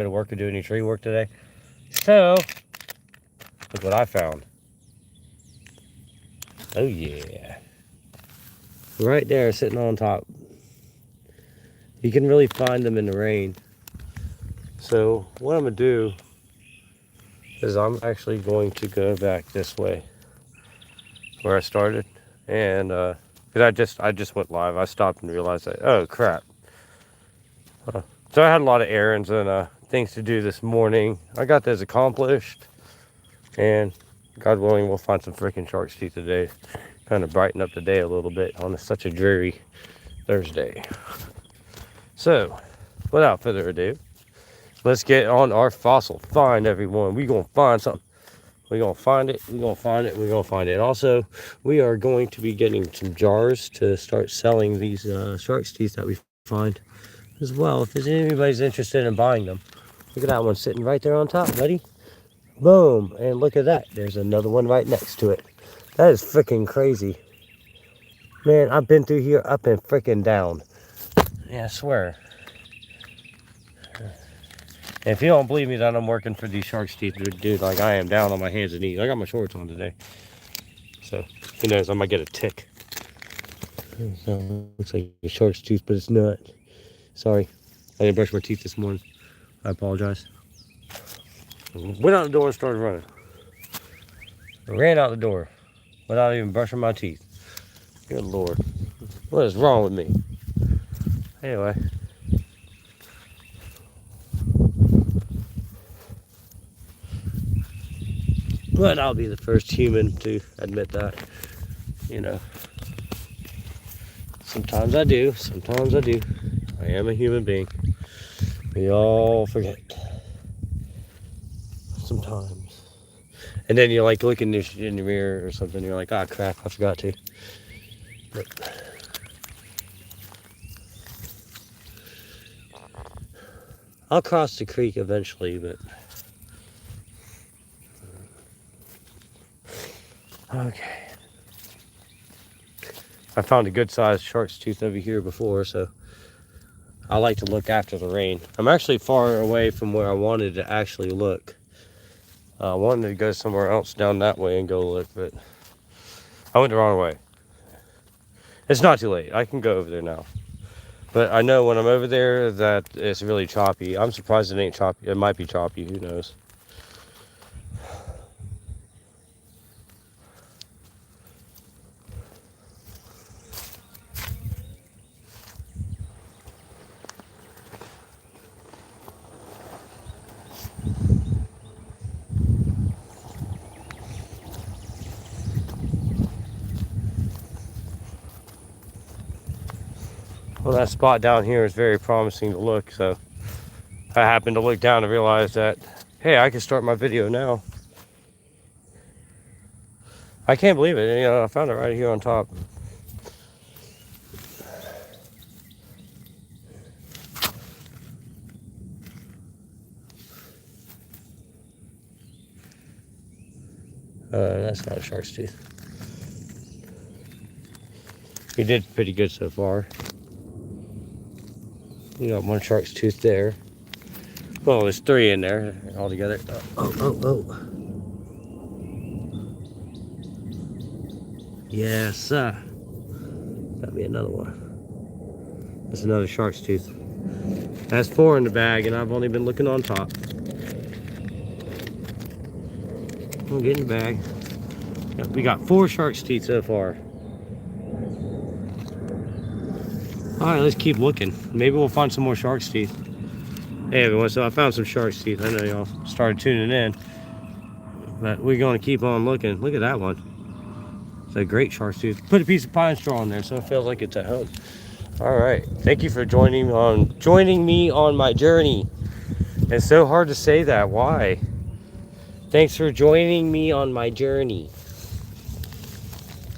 go to work or do any tree work today. So, look what I found. Oh yeah. Right there, sitting on top. You can really find them in the rain. So what I'm gonna do is I'm actually going to go back this way where I started, and because I just went live. I stopped and realized that, oh crap. So I had a lot of errands and things to do this morning. I got those accomplished, and God willing, we'll find some freaking shark's teeth today. Kind of brighten up the day a little bit on such a dreary Thursday. So, without further ado, let's get on our fossil find, everyone. We're going to find something. We're going to find it. We're going to find it. We're going to find it. Also, we are going to be getting some jars to start selling these shark's teeth that we find as well. If anybody's interested in buying them. Look at that one sitting right there on top, buddy. Boom. And look at that. There's another one right next to it. That is freaking crazy. Man, I've been through here up and freaking down. Yeah, I swear. And if you don't believe me that I'm working for these shark's teeth, dude, like I am down on my hands and knees. I got my shorts on today. So, who knows, I might get a tick. So, looks like a shark's tooth, but it's not. Sorry, I didn't brush my teeth this morning. I apologize. Went out the door and started running. I ran out the door without even brushing my teeth. Good Lord. What is wrong with me? Anyway. But I'll be the first human to admit that. You know. Sometimes I do. Sometimes I do. I am a human being. We all forget. Sometimes. And then you're like looking in the mirror or something. You're like, ah, crap, I forgot to. But I'll cross the creek eventually, but okay. I found a good sized shark's tooth over here before, so I like to look after the rain. I'm actually far away from where I wanted to actually look. I wanted to go somewhere else down that way and go look, but I went the wrong way. It's not too late. I can go over there now. But I know when I'm over there that it's really choppy. I'm surprised it ain't choppy. It might be choppy. Who knows? Well, that spot down here is very promising to look, so I happened to look down and realize that, hey, I can start my video now. I can't believe it. You know, I found it right here on top. That's not a shark's tooth. We did pretty good so far. You got one shark's tooth there. Well, there's 3 in there altogether. Oh. Yes, gotta be another one. That's another shark's tooth. That's 4 in the bag, and I've only been looking on top. We'll get in the bag. Yep, we got 4 shark's teeth so far. Alright, let's keep looking. Maybe we'll find some more shark's teeth. Hey everyone, so I found some shark's teeth. I know y'all started tuning in. But we're going to keep on looking. Look at that one. It's a great shark's tooth. Put a piece of pine straw in there so it feels like it's at home. Alright, thank you for joining me on my journey. It's so hard to say that. Why? Thanks for joining me on my journey.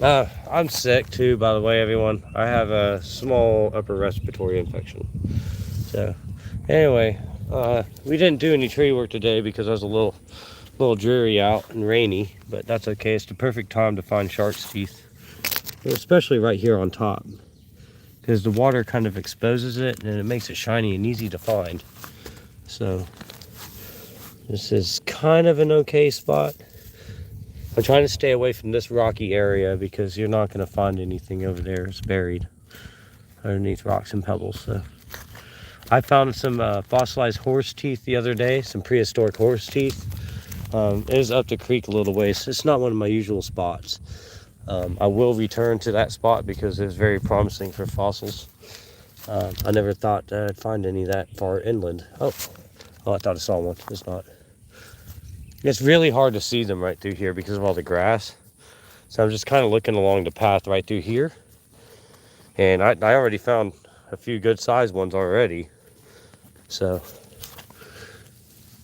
I'm sick too, by the way, everyone. I have a small upper respiratory infection. So, anyway, we didn't do any tree work today because it was a little dreary out and rainy, but that's okay. It's the perfect time to find shark's teeth, especially right here on top, because the water kind of exposes it and it makes it shiny and easy to find. So, This is kind of an okay spot. I'm trying to stay away from this rocky area because you're not going to find anything over there. It's buried underneath rocks and pebbles. So I found some fossilized horse teeth the other day, some prehistoric horse teeth. It was up the creek a little ways. It's not one of my usual spots. I will return to that spot because it was very promising for fossils. I never thought I'd find any that far inland. Oh, I thought I saw one. It's not. It's really hard to see them right through here because of all the grass. So I'm just kind of looking along the path right through here. And I already found a few good sized ones already. So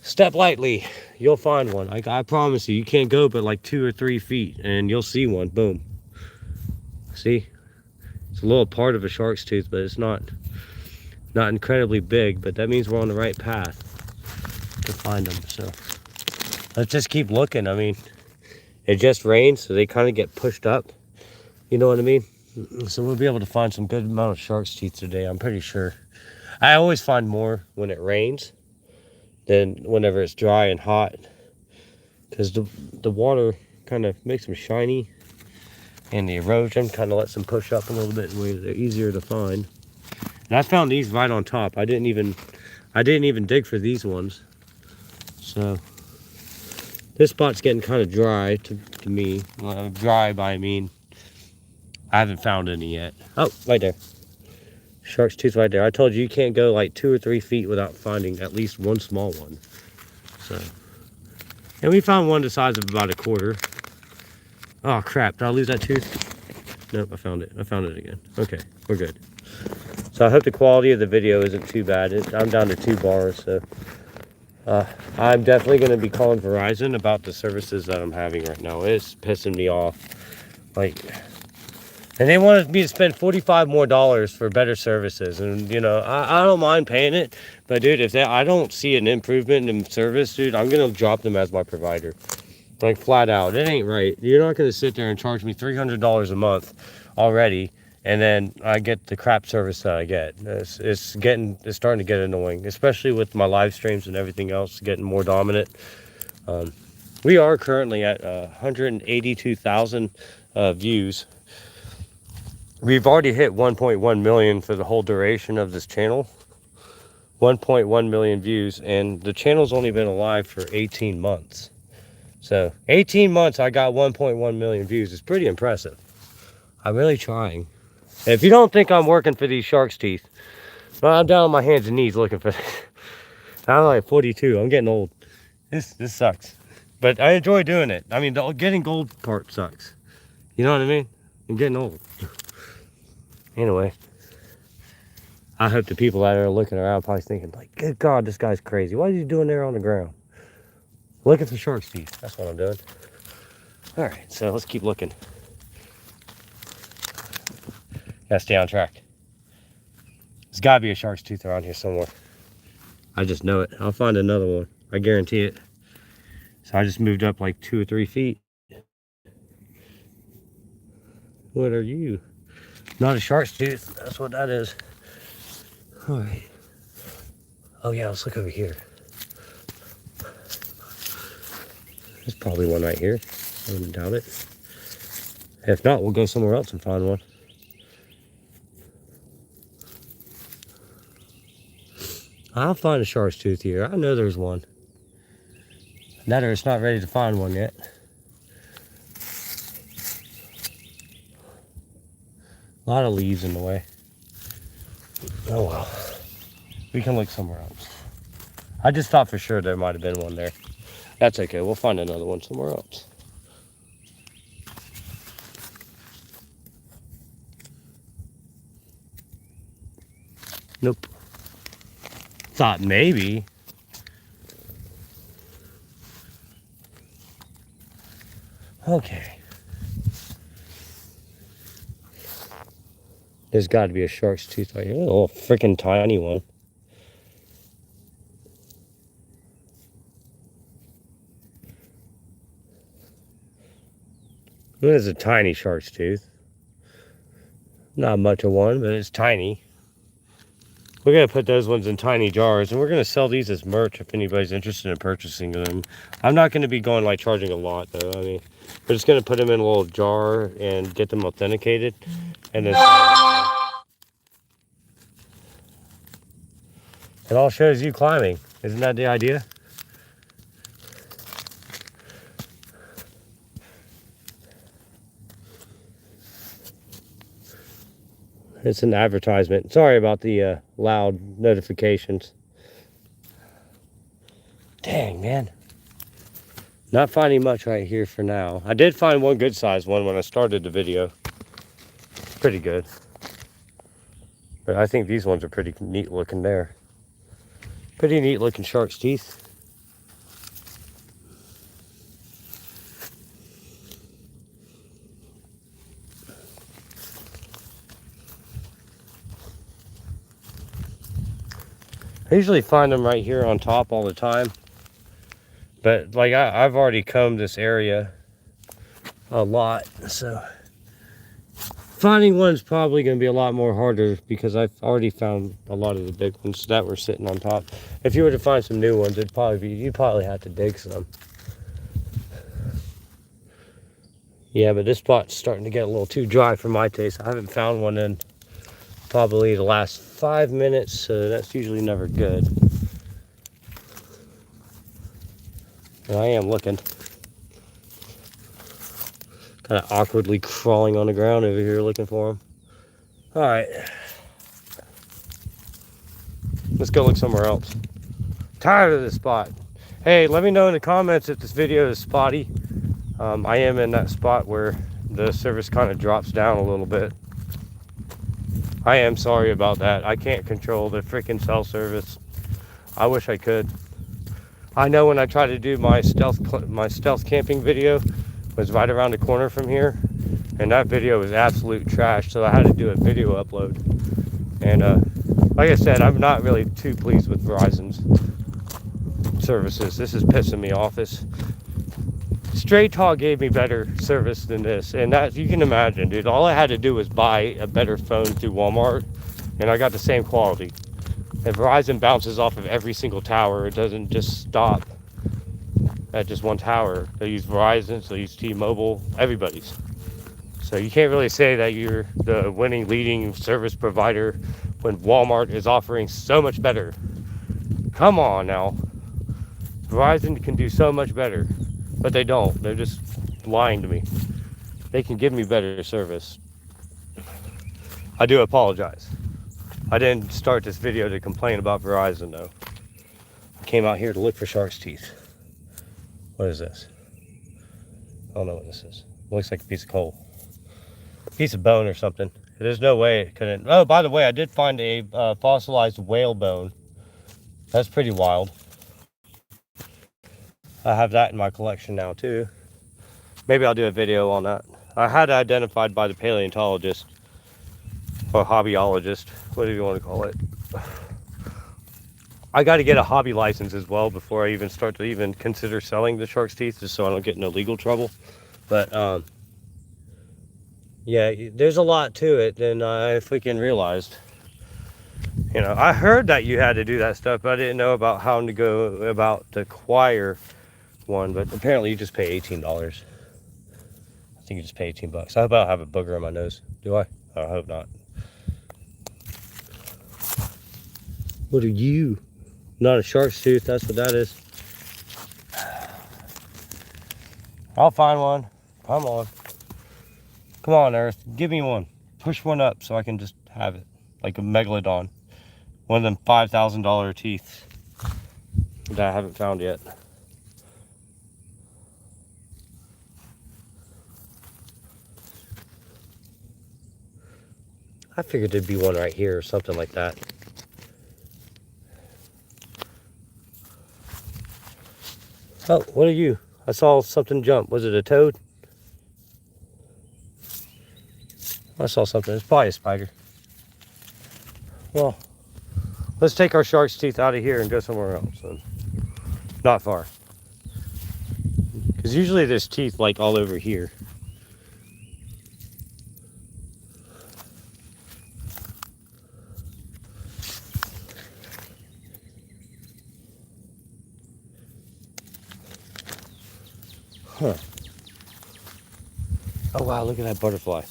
step lightly, you'll find one. I promise you, you can't go but like 2 or 3 feet and you'll see one. Boom. See? It's a little part of a shark's tooth, but it's not incredibly big, but that means we're on the right path to find them. So let's just keep looking. I mean, it just rained, so they kind of get pushed up. You know what I mean? So we'll be able to find some good amount of shark's teeth today, I'm pretty sure. I always find more when it rains than whenever it's dry and hot, because the water kind of makes them shiny, and the erosion kind of lets them push up a little bit, and they're easier to find. And I found these right on top. I didn't even dig for these ones. So this spot's getting kind of dry to me. Dry by I mean I haven't found any yet. Oh, right there. Shark's tooth right there. I told you can't go like 2 or 3 feet without finding at least one small one. So, and we found one the size of about a quarter. Oh crap, did I lose that tooth? Nope, I found it. I found it again. Okay, we're good. So I hope the quality of the video isn't too bad. I'm down to 2 bars, so I'm definitely going to be calling Verizon about the services that I'm having right now. It's pissing me off. Like, and they wanted me to spend $45 more for better services, and you know I don't mind paying it, but dude, if I don't see an improvement in service, dude, I'm gonna drop them as my provider, like flat out. It ain't right. You're not gonna sit there and charge me $300 a month already, and then I get the crap service that I get. It's starting to get annoying, especially with my live streams and everything else getting more dominant. We are currently at 182,000 views. We've already hit 1.1 million for the whole duration of this channel. 1.1 million views, and the channel's only been alive for 18 months. So 18 months I got 1.1 million views. It's pretty impressive. I'm really trying. If you don't think I'm working for these shark's teeth, well, I'm down on my hands and knees looking for I'm like 42. I'm getting old. This sucks. But I enjoy doing it. I mean, the getting gold part sucks. You know what I mean? I'm getting old. Anyway, I hope the people that are looking around probably thinking like, good God, this guy's crazy. What is he doing there on the ground? Looking for shark's teeth. That's what I'm doing. All right, so let's keep looking. Gotta stay on track. There's gotta be a shark's tooth around here somewhere. I just know it. I'll find another one. I guarantee it. So I just moved up like 2 or 3 feet. What are you? Not a shark's tooth. That's what that is. All right. Oh yeah, let's look over here. There's probably one right here. I wouldn't doubt it. If not, we'll go somewhere else and find one. I'll find a shark's tooth here. I know there's one. Netter, it's not ready to find one yet. A lot of leaves in the way. Oh well. We can look somewhere else. I just thought for sure there might have been one there. That's okay. We'll find another one somewhere else. Nope. Thought maybe. Okay. There's got to be a shark's tooth right here. Oh, a freaking tiny one. There's a tiny shark's tooth. Not much of one, but it's tiny. We're going to put those ones in tiny jars, and we're going to sell these as merch if anybody's interested in purchasing them. I'm not going to be going like charging a lot though. I mean, we're just going to put them in a little jar and get them authenticated, and then sell them. It all shows you climbing. Isn't that the idea? It's an advertisement. Sorry about the loud notifications. Dang, man. Not finding much right here for now. I did find one good sized one when I started the video. Pretty good. But I think these ones are pretty neat looking there. Pretty neat looking shark's teeth. I usually find them right here on top all the time. But like I've already combed this area a lot, so finding one's probably going to be a lot more harder because I've already found a lot of the big ones that were sitting on top. If you were to find some new ones, you'd probably have to dig some. Yeah, but this spot's starting to get a little too dry for my taste. I haven't found one in probably the last 5 minutes, so that's usually never good. And I am looking. Kind of awkwardly crawling on the ground over here looking for them. All right. Let's go look somewhere else. Tired of this spot. Hey, let me know in the comments if this video is spotty. I am in that spot where the service kind of drops down a little bit. I am sorry about that. I can't control the freaking cell service. I wish I could. I know when I tried to do my stealth camping video was right around the corner from here, and that video was absolute trash, so I had to do a video upload. And like I said, I'm not really too pleased with Verizon's services. This is pissing me off. This Straight Talk gave me better service than this, and that you can imagine, dude. All I had to do was buy a better phone through Walmart, and I got the same quality. And Verizon bounces off of every single tower. It doesn't just stop at just one tower. They use Verizon, so they use T-Mobile, everybody's. So you can't really say that you're the winning leading service provider when Walmart is offering so much better. Come on now. Verizon can do so much better. But they don't. They're just lying to me. They can give me better service. I do apologize. I didn't start this video to complain about Verizon though. I came out here to look for shark's teeth. What is this? I don't know what this is. It looks like a piece of coal. Piece of bone or something. There's no way it couldn't. Oh, by the way, I did find a fossilized whale bone. That's pretty wild. I have that in my collection now too. Maybe I'll do a video on that. I had it identified by the paleontologist or hobbyologist, whatever you want to call it. I got to get a hobby license as well before I even start to even consider selling the shark's teeth, just so I don't get into legal trouble. But yeah, there's a lot to it than I freaking realized. You know, I heard that you had to do that stuff, but I didn't know about how to go about to acquire one. But apparently you just pay $18. I think you just pay 18 bucks. I hope I don't have a booger on my nose. Do I? I hope not. What are you? Not a shark's tooth, that's what that is. I'll find one. Come on. Come on, Earth. Give me one. Push one up so I can just have it. Like a megalodon. One of them $5,000 teeth that I haven't found yet. I figured there'd be one right here or something like that. Oh, what are you? I saw something jump. Was it a toad? I saw something. It's probably a spider. Well, let's take our shark's teeth out of here and go somewhere else. Not far. Because usually there's teeth like all over here. Huh. Oh wow, look at that butterfly.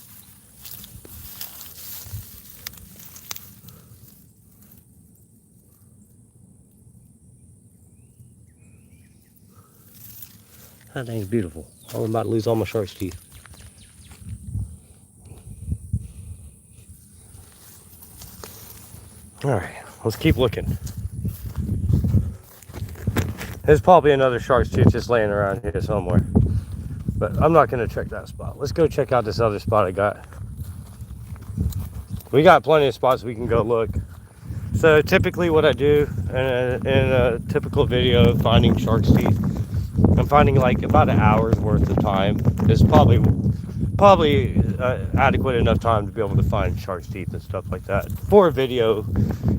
That thing's beautiful. Oh, I'm about to lose all my shark's teeth. All right, let's keep looking. There's probably another shark's tooth just laying around here somewhere. But I'm not gonna check that spot. Let's go check out this other spot I got. We got plenty of spots we can go look. So typically what I do in a typical video of finding shark's teeth, I'm finding like about an hour's worth of time. Is probably adequate enough time to be able to find shark's teeth and stuff like that for a video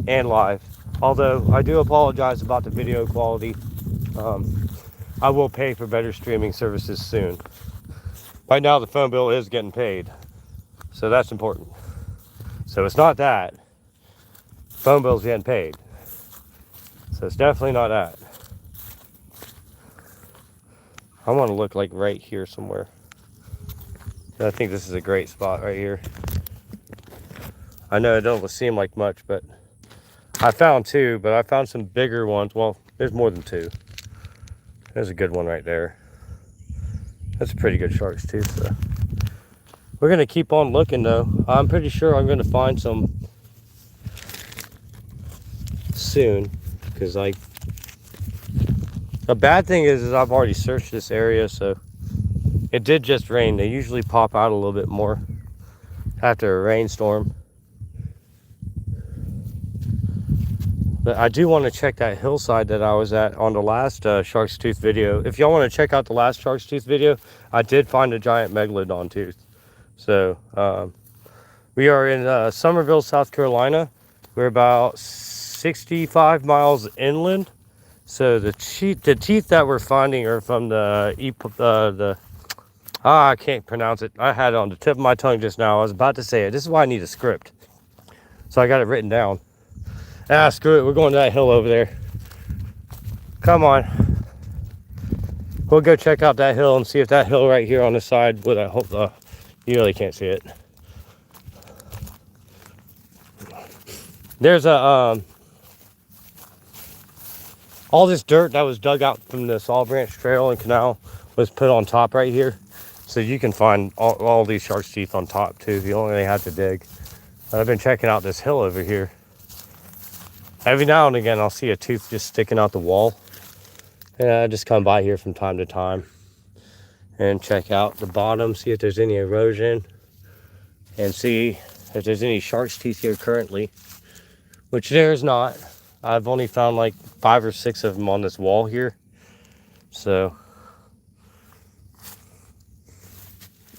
and live. Although I do apologize about the video quality. I will pay for better streaming services soon. Right now the phone bill is getting paid, so that's important. So it's not that. Phone bill's getting paid. So it's definitely not that. I want to look like right here somewhere. I think this is a great spot right here. I know it don't seem like much, but I found two, but I found some bigger ones. Well, there's more than two. There's a good one right there. That's a pretty good shark's tooth. So we're gonna keep on looking though. I'm pretty sure I'm gonna find some soon, because like the bad thing is I've already searched this area, so it did just rain. They usually pop out a little bit more after a rainstorm. But I do want to check that hillside that I was at on the last shark's tooth video. If y'all want to check out the last shark's tooth video, I did find a giant megalodon tooth. So we are in Somerville, South Carolina. We're about 65 miles inland. So the teeth that we're finding are from I can't pronounce it. I had it on the tip of my tongue just now. I was about to say it. This is why I need a script. So I got it written down. Ah, screw it. We're going to that hill over there. Come on. We'll go check out that hill and see if that hill right here on the side with that whole, you really can't see it. There's a, all this dirt that was dug out from the Saw Branch Trail and Canal was put on top right here. So you can find all these shark's teeth on top too. You don't really have to dig. But I've been checking out this hill over here. Every now and again, I'll see a tooth just sticking out the wall. And I just come by here from time to time and check out the bottom, see if there's any erosion, and see if there's any shark's teeth here currently, which there's not. I've only found like 5 or 6 of them on this wall here. So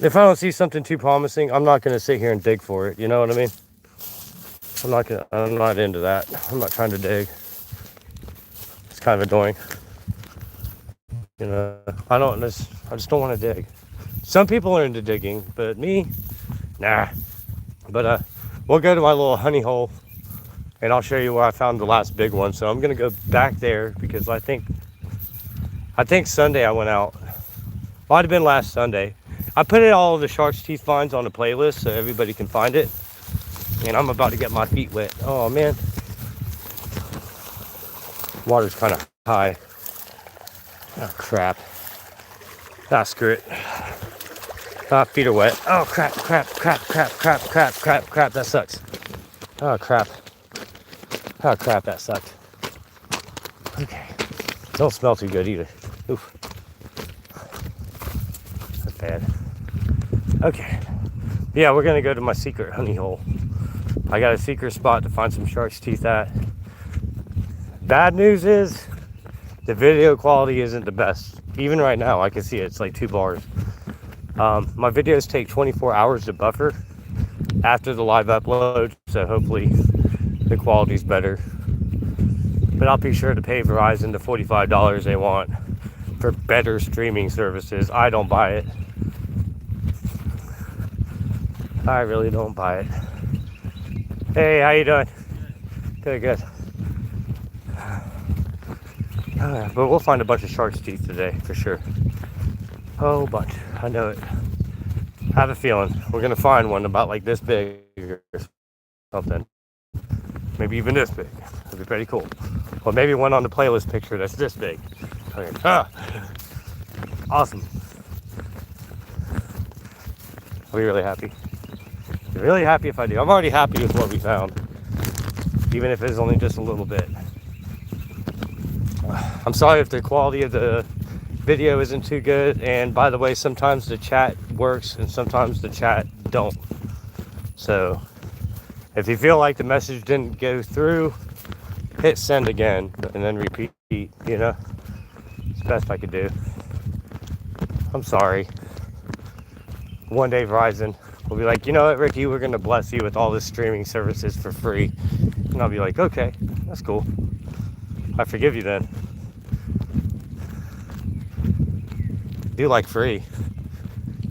if I don't see something too promising, I'm not going to sit here and dig for it. You know what I mean? I'm not into that. I'm not trying to dig. It's kind of annoying. You know, I just don't want to dig. Some people are into digging, but me, nah. But we'll go to my little honey hole and I'll show you where I found the last big one. So I'm gonna go back there because I think Sunday I went out. Might have been last Sunday. I put all of the shark's teeth finds on a playlist so everybody can find it. And I'm about to get my feet wet. Oh man. Water's kind of high. Oh crap. Ah, screw it. Ah, feet are wet. Oh crap, crap, crap, crap, crap, crap, crap, crap. That sucks. Oh crap. Oh crap, that sucked. Okay. Don't smell too good either. Oof. That's bad. Okay. Yeah, we're gonna go to my secret honey hole. I got a secret spot to find some shark's teeth at. Bad news is the video quality isn't the best. Even right now, I can see it. It's like 2 bars. My videos take 24 hours to buffer after the live upload, so hopefully the quality's better. But I'll be sure to pay Verizon the $45 they want for better streaming services. I don't buy it. I really don't buy it. Hey, how you doing? Good, good. But we'll find a bunch of shark's teeth today, for sure. Oh, bunch. I know it. I have a feeling we're gonna find one about like this big or something. Maybe even this big. That'd be pretty cool. Or maybe one on the playlist picture that's this big. Okay. Awesome. I'll be really happy. Be really happy if I do. I'm already happy with what we found, even if it's only just a little bit. I'm sorry if the quality of the video isn't too good, and by the way, sometimes the chat works and sometimes the chat don't. So if you feel like the message didn't go through, hit send again and then repeat, you know. It's the best I could do. I'm sorry. One day Verizon will be like, you know what, Ricky, we're gonna bless you with all this streaming services for free. And I'll be like, okay, that's cool. I forgive you then. Do like free.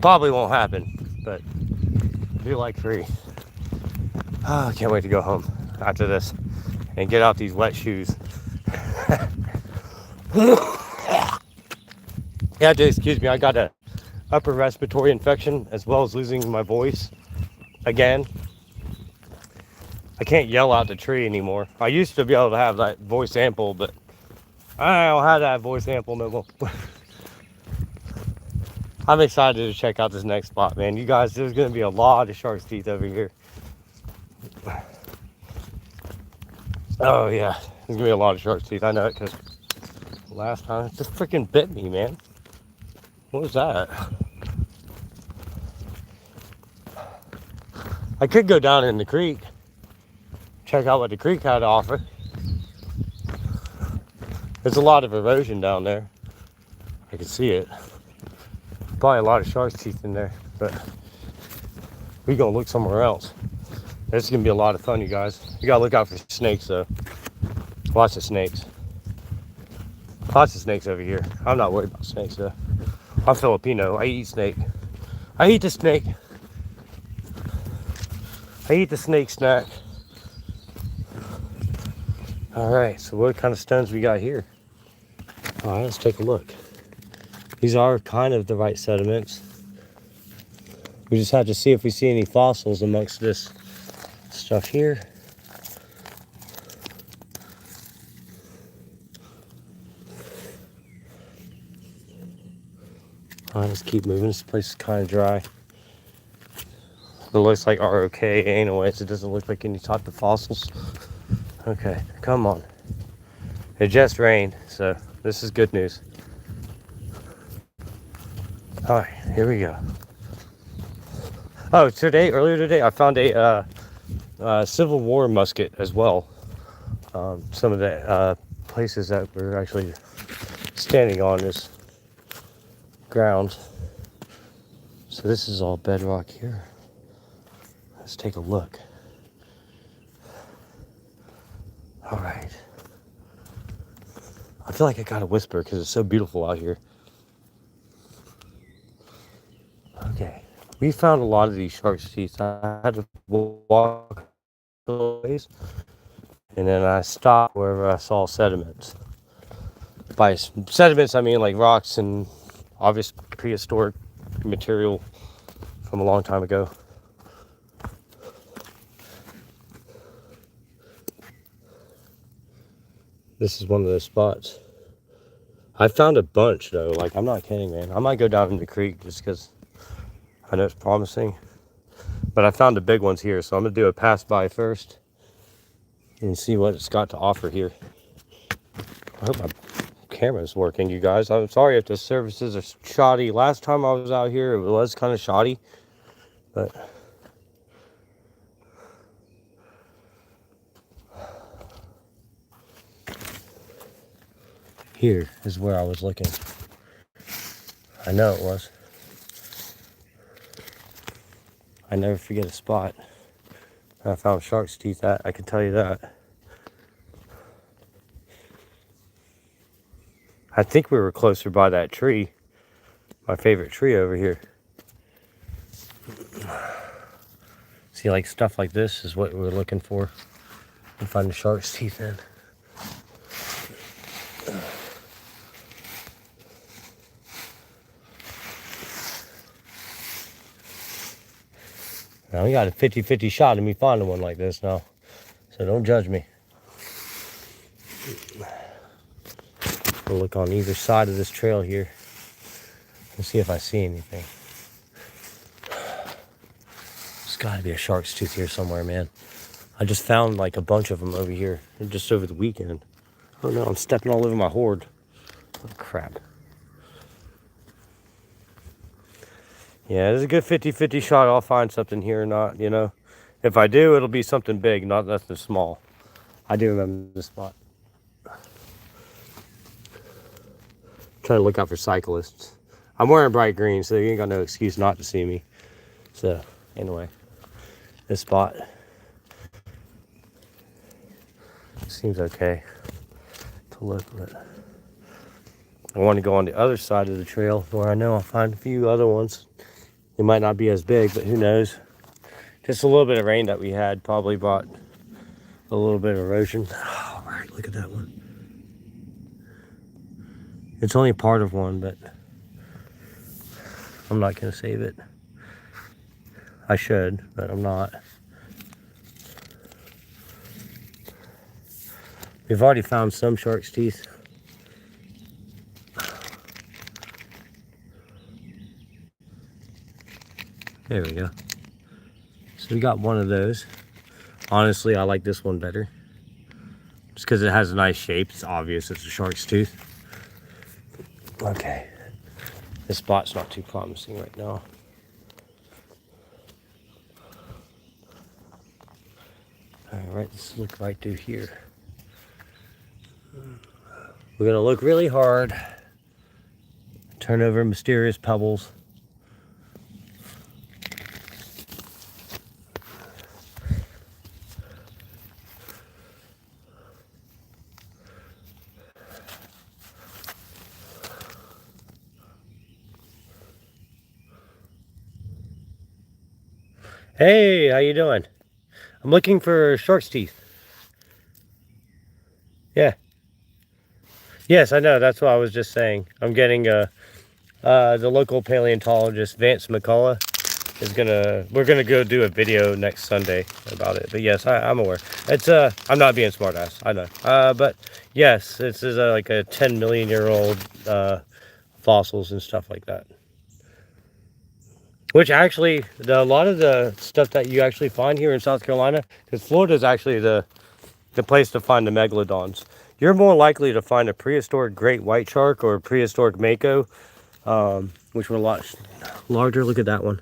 Probably won't happen, but do like free. Oh, I can't wait to go home after this and get out these wet shoes. Yeah, dude, excuse me, I got a upper respiratory infection as well as losing my voice again. I can't yell out the tree anymore. I used to be able to have that voice ample, but I don't have that voice ample no more. I'm excited to check out this next spot, man. You guys, there's going to be a lot of shark's teeth over here. Oh, yeah. There's going to be a lot of shark's teeth. I know it because last time it just freaking bit me, man. What was that? I could go down in the creek, check out what the creek had to offer. There's a lot of erosion down there. I can see it. Probably a lot of shark's teeth in there, but we're gonna look somewhere else. This is gonna be a lot of fun, you guys. You gotta look out for snakes, though. Lots of snakes. Lots of snakes over here. I'm not worried about snakes, though. I'm Filipino. I eat snake. I eat the snake. I eat the snake snack. All right, so what kind of stones we got here? All right, let's take a look. These are kind of the right sediments. We just have to see if we see any fossils amongst this stuff here. All right, let's keep moving. This place is kind of dry. It looks like ROK anyways. It doesn't look like any type of fossils. Okay, come on. It just rained, so this is good news. All right, here we go. Oh, earlier today, I found a Civil War musket as well. Some of the places that we're actually standing on is ground. So this is all bedrock here. Let's take a look. All right. I feel like I gotta whisper because it's so beautiful out here. Okay. We found a lot of these shark's teeth. I had to walk a little ways, and then I stopped wherever I saw sediments. By sediments, I mean like rocks and obvious prehistoric material from a long time ago. This is one of those spots. I found a bunch though, like I'm not kidding, man. I might go down in the creek just because I know it's promising. But I found the big ones here, so I'm gonna do a pass by first and see what it's got to offer here. I hope my camera's working, you guys. I'm sorry if the services are shoddy. Last time I was out here, it was kind of shoddy, but here is where I was looking. I know it was. I never forget a spot I found shark's teeth at, I can tell you that. I think we were closer by that tree, my favorite tree over here. See, like stuff like this is what we're looking for and find the shark's teeth in. Now we got a 50-50 shot of me finding one like this now. So don't judge me. We'll look on either side of this trail here and see if I see anything. There's gotta be a shark's tooth here somewhere, man. I just found like a bunch of them over here just over the weekend. Oh no, I'm stepping all over my hoard. Oh crap. Yeah, there's a good 50-50 shot I'll find something here or not, you know. If I do, it'll be something big, not nothing small. I do remember this spot. Try to look out for cyclists. I'm wearing bright green, so you ain't got no excuse not to see me. So, anyway, this spot seems okay to look at. I want to go on the other side of the trail where I know I'll find a few other ones. They might not be as big, but who knows. Just a little bit of rain that we had probably brought a little bit of erosion. Oh, all right, look at that one. It's only part of one, but I'm not going to save it. I should, but I'm not. We've already found some shark's teeth. There we go. So we got one of those. Honestly, I like this one better. Just because it has a nice shape. It's obvious it's a shark's tooth. Okay. This spot's not too promising right now. Alright, let's look right through here. We're going to look really hard. Turn over mysterious pebbles. Hey, how you doing? I'm looking for shark's teeth. Yeah. Yes, I know. That's what I was just saying. I'm getting the local paleontologist, Vance McCullough, is we're gonna go do a video next Sunday about it. But yes, I'm aware. It's I'm not being smartass. I know. But yes, this is like a 10 million year old fossils and stuff like that. Which actually, a lot of the stuff that you actually find here in South Carolina, because Florida is actually the place to find the megalodons. You're more likely to find a prehistoric great white shark or a prehistoric mako, which were a lot larger. Look at that one.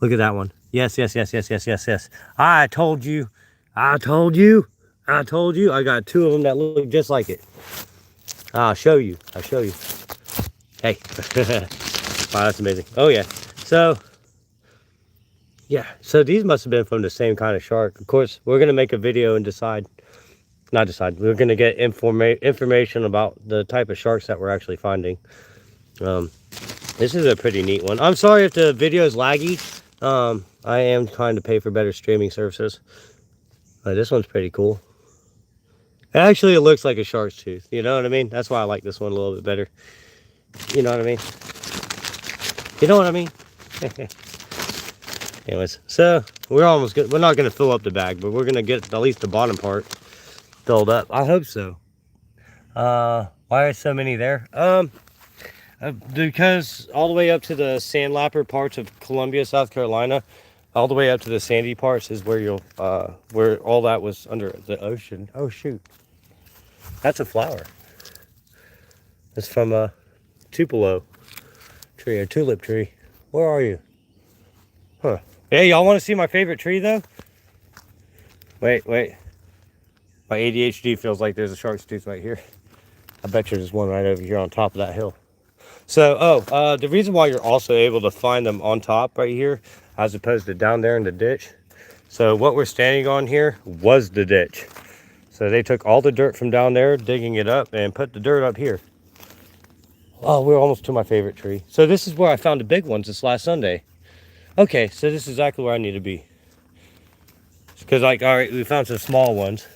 Look at that one. Yes, yes, yes, yes, yes, yes, yes. I told you. I told you. I told you. I got two of them that look just like it. I'll show you. I'll show you. Hey. Wow, that's amazing. Oh, yeah. So, yeah. So these must have been from the same kind of shark. Of course, we're going to make a video and we're going to get information about the type of sharks that we're actually finding. This is a pretty neat one. I'm sorry if the video is laggy. I am trying to pay for better streaming services. This one's pretty cool. Actually, it looks like a shark's tooth. You know what I mean? That's why I like this one a little bit better. You know what I mean? You know what I mean? Anyways, so we're almost good. We're not going to fill up the bag, but we're going to get at least the bottom part filled up. I hope so. Why are so many there? Because all the way up to the sandlapper parts of Columbia, South Carolina, all the way up to the sandy parts is where you'll where all that was under the ocean. Oh shoot, that's a flower. It's from a tupelo tree, a tulip tree. Where are you? Huh? Hey, y'all want to see my favorite tree though? Wait. My ADHD feels like there's a shark's tooth right here. I bet you there's one right over here on top of that hill. So, the reason why you're also able to find them on top right here, as opposed to down there in the ditch. So what we're standing on here was the ditch. So they took all the dirt from down there, digging it up, and put the dirt up here. Oh, we're almost to my favorite tree. So this is where I found the big ones this last Sunday. Okay, so this is exactly where I need to be. Because, like, all right, we found some small ones.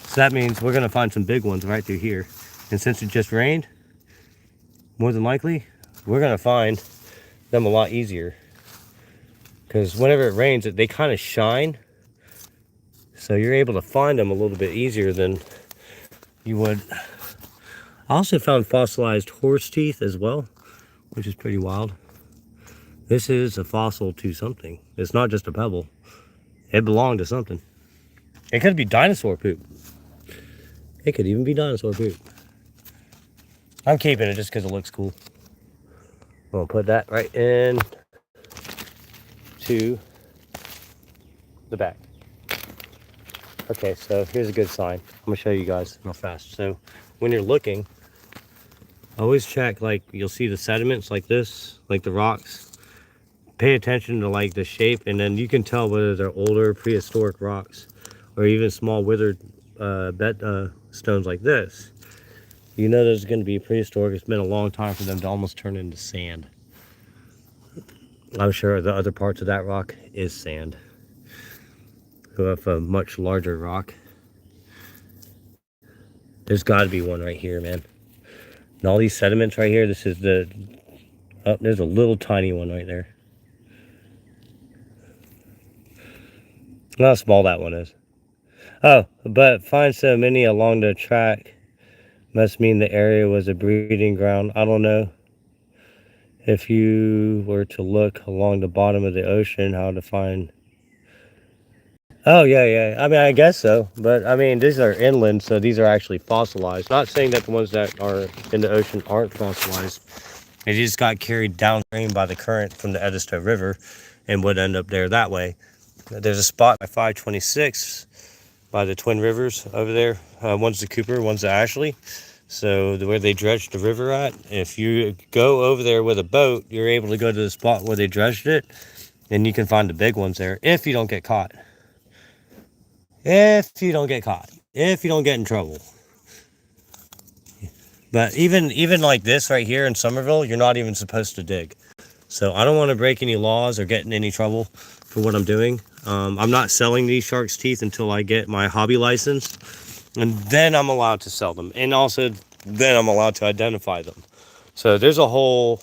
So that means we're going to find some big ones right through here. And since it just rained, more than likely, we're going to find them a lot easier. because whenever it rains, they kind of shine. So you're able to find them a little bit easier than you would. I also found fossilized horse teeth as well, which is pretty wild. This is a fossil to something. It's not just a pebble. It belonged to something. It could be dinosaur poop. It could even be dinosaur poop. I'm keeping it just because it looks cool. I'm gonna put that right in to the back. Okay, so here's a good sign. I'm gonna show you guys real fast. So when you're looking, always check, like you'll see the sediments like this, like the rocks. Pay attention to like the shape, and then you can tell whether they're older prehistoric rocks or even small withered stones like this. You know there's going to be prehistoric. It's been a long time for them to almost turn into sand. I'm sure the other parts of that rock is sand. Go up a much larger rock. There's got to be one right here, man. And all these sediments right here, this is the... Oh, there's a little tiny one right there. Look how small that one is. Oh, but find so many along the track must mean the area was a breeding ground. I don't know if you were to look along the bottom of the ocean how to find. Oh, yeah. I mean, I guess so. But, I mean, these are inland, so these are actually fossilized. Not saying that the ones that are in the ocean aren't fossilized. They just got carried downstream by the current from the Edisto River and would end up there that way. There's a spot by 526 by the Twin Rivers over there. One's the Cooper, one's the Ashley. So where they dredged the river at, if you go over there with a boat, you're able to go to the spot where they dredged it, and you can find the big ones there if you don't get caught. If you don't get caught. If you don't get in trouble. But even like this right here in Somerville, you're not even supposed to dig. So I don't want to break any laws or get in any trouble for what I'm doing. I'm not selling these shark's teeth until I get my hobby license, and then I'm allowed to sell them, and also then I'm allowed to identify them. So there's a whole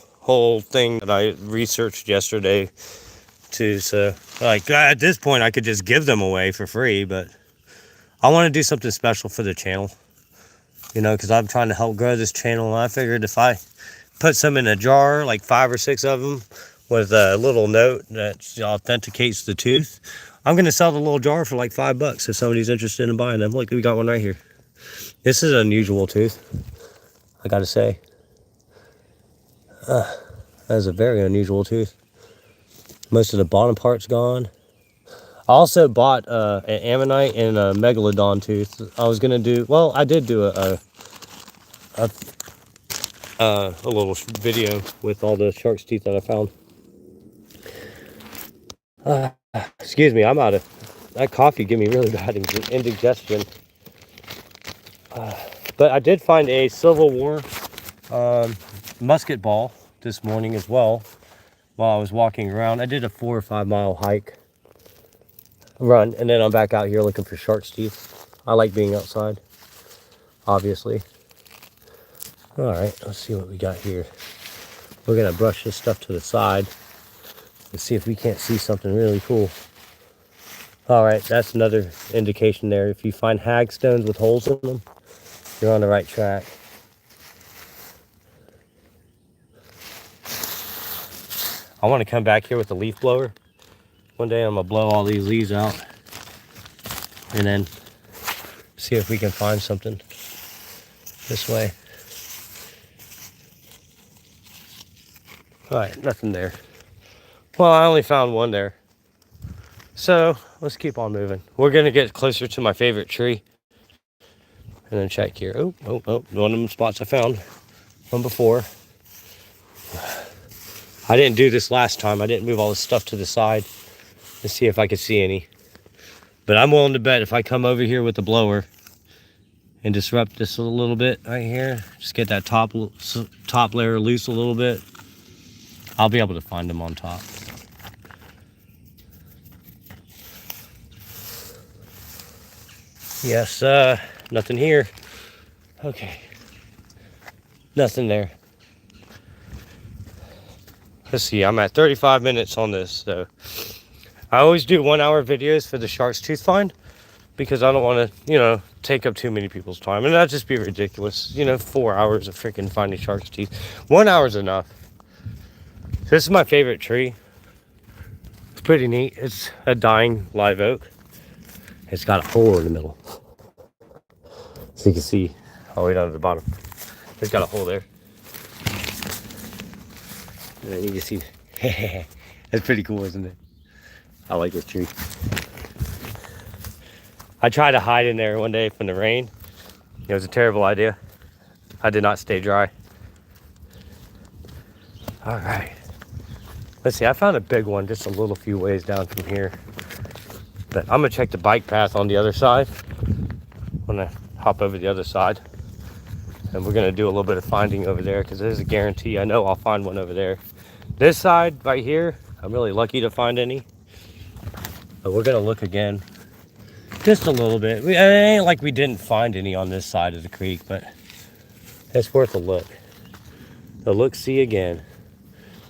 thing that I researched yesterday too. So like at this point I could just give them away for free, but I want to do something special for the channel, you know, because I'm trying to help grow this channel, and I figured if I put some in a jar, like 5 or 6 of them, with a little note that authenticates the tooth, I'm going to sell the little jar for like $5 if somebody's interested in buying them. Look, we got one right here. This is an unusual tooth, I gotta say. That is a very unusual tooth. Most of the bottom part's gone. I also bought an ammonite and a megalodon tooth. I was gonna do, well, I did do a little video with all the shark's teeth that I found. Excuse me, I'm out of, that coffee gave me really bad indigestion. But I did find a Civil War musket ball this morning as well while I was walking around. I did a 4 or 5 mile run, and then I'm back out here looking for shark's teeth. I like being outside, obviously. All right, let's see what we got here. We're gonna brush this stuff to the side and see if we can't see something really cool. All right, that's another indication there. If you find hagstones with holes in them, you're on the right track. I want to come back here with the leaf blower. One day I'm gonna blow all these leaves out and then see if we can find something this way. All right, nothing there. Well, I only found one there. So let's keep on moving. We're gonna get closer to my favorite tree and then check here. Oh, one of them spots I found from before. I didn't do this last time. I didn't move all this stuff to the side to see if I could see any. But I'm willing to bet if I come over here with the blower and disrupt this a little bit right here, just get that top layer loose a little bit, I'll be able to find them on top. Yes, nothing here. Okay, nothing there. Let's see, I'm at 35 minutes on this, so I always do 1 hour videos for the shark's tooth find because I don't want to, take up too many people's time. And that'd just be ridiculous. 4 hours of freaking finding shark's teeth. 1 hour is enough. This is my favorite tree. It's pretty neat. It's a dying live oak. It's got a hole in the middle. So you can see all the way down to the bottom. It's got a hole there. And then you can see, that's pretty cool, isn't it? I like this tree. I tried to hide in there one day from the rain. It was a terrible idea. I did not stay dry. All right. Let's see, I found a big one just a little few ways down from here. But I'm gonna check the bike path on the other side. I'm gonna hop over the other side. And we're gonna do a little bit of finding over there because there's a guarantee I know I'll find one over there. This side right here, I'm really lucky to find any. But we're gonna look again. Just a little bit. It ain't like we didn't find any on this side of the creek, but it's worth a look. So look, see again.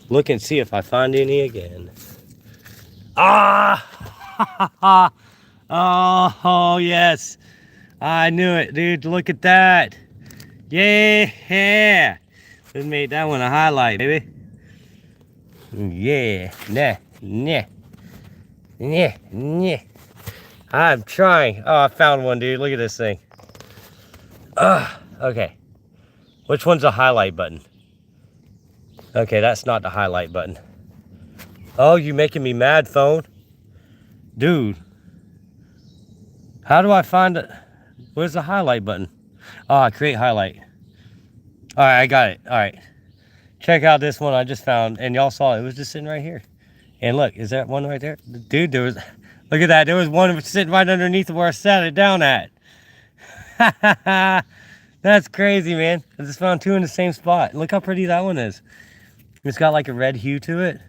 Look and see if I find any again. Ah! Oh, yes. I knew it, dude. Look at that. Yeah. Just made that one a highlight, baby. Yeah. Nah. I'm trying. Oh, I found one, dude. Look at this thing. Okay. Which one's the highlight button? Okay, that's not the highlight button. Oh, you making me mad, phone. Dude. How do I find it? Where's the highlight button? Create highlight. All right, I got it. All right. Check out this one I just found. And y'all saw it was just sitting right here. And look, is that one right there? Dude, there was... Look at that. There was one sitting right underneath where I sat it down at. That's crazy, man. I just found two in the same spot. Look how pretty that one is. It's got like a red hue to it.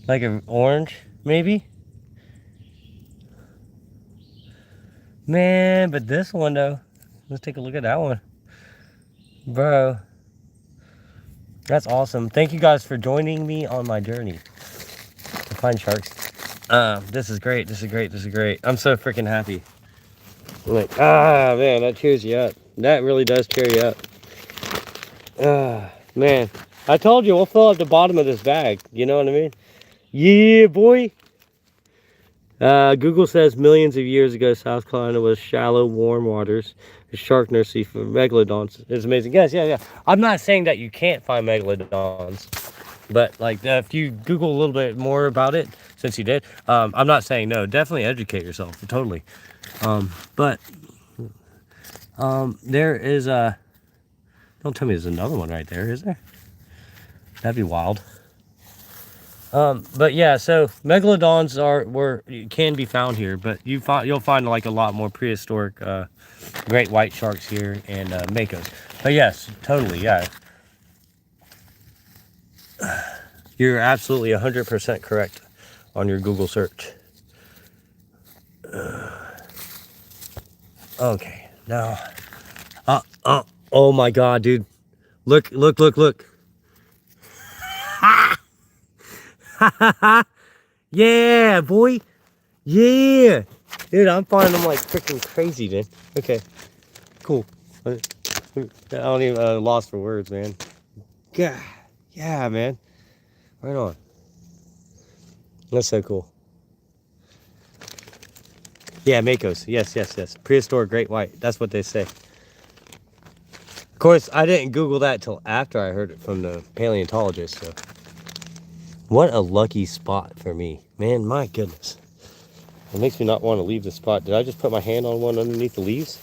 Like an orange, maybe. Man, but this one though. Let's take a look at that one. Bro. That's awesome. Thank you guys for joining me on my journey to find sharks. This is great. This is great. I'm so freaking happy. Like, man, that cheers you up. That really does cheer you up. Man, I told you we'll fill up the bottom of this bag. You know what I mean? Yeah, boy. Google says millions of years ago, South Carolina was shallow, warm waters. A shark nursery for megalodons. It's amazing. Yes, yeah. I'm not saying that you can't find megalodons, but like if you Google a little bit more about it, since you did, I'm not saying no. Definitely educate yourself. Totally. But there is a. Don't tell me there's another one right there, is there? That'd be wild. But yeah, so megalodons can be found here, but you'll find like a lot more prehistoric great white sharks here and makos. But yes, totally, yeah. You're absolutely 100% correct on your Google search. Okay, now, oh my God, dude, look. Yeah, boy. Yeah. Dude, I'm finding them like freaking crazy, dude. Okay. Cool. I don't even lost for words, man. God. Yeah, man. Right on. That's so cool. Yeah, makos. Yes. Prehistoric great white. That's what they say. Of course, I didn't Google that till after I heard it from the paleontologist, so. What a lucky spot for me. Man, my goodness. It makes me not want to leave the spot. Did I just put my hand on one underneath the leaves?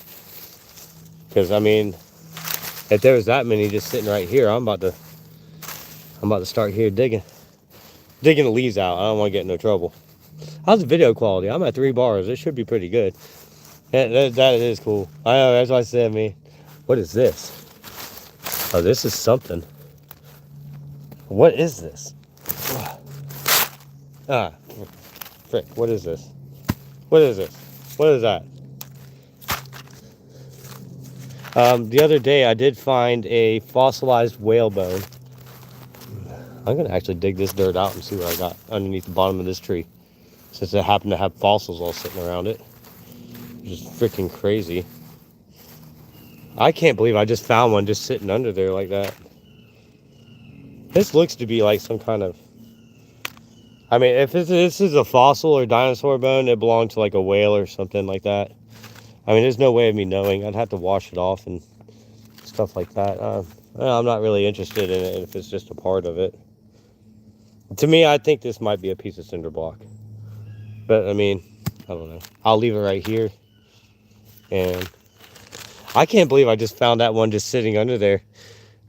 Because, I mean, if there was that many just sitting right here, I'm about to start here digging the leaves out. I don't want to get in no trouble. How's the video quality? I'm at 3 bars. It should be pretty good. That is cool. I know, that's why I said, man. What is this? Oh, this is something. What is this? Frick, what is this? What is that? The other day I did find a fossilized whale bone. I'm gonna actually dig this dirt out and see what I got underneath the bottom of this tree, since it happened to have fossils all sitting around it. Just freaking crazy. I can't believe I just found one just sitting under there like that. This looks to be like some kind of, I mean, if this is a fossil or dinosaur bone, it belonged to like a whale or something like that. I mean, there's no way of me knowing. I'd have to wash it off and stuff like that. Well, I'm not really interested in it if it's just a part of it. To me, I think this might be a piece of cinder block. But, I mean, I don't know. I'll leave it right here. And I can't believe I just found that one just sitting under there.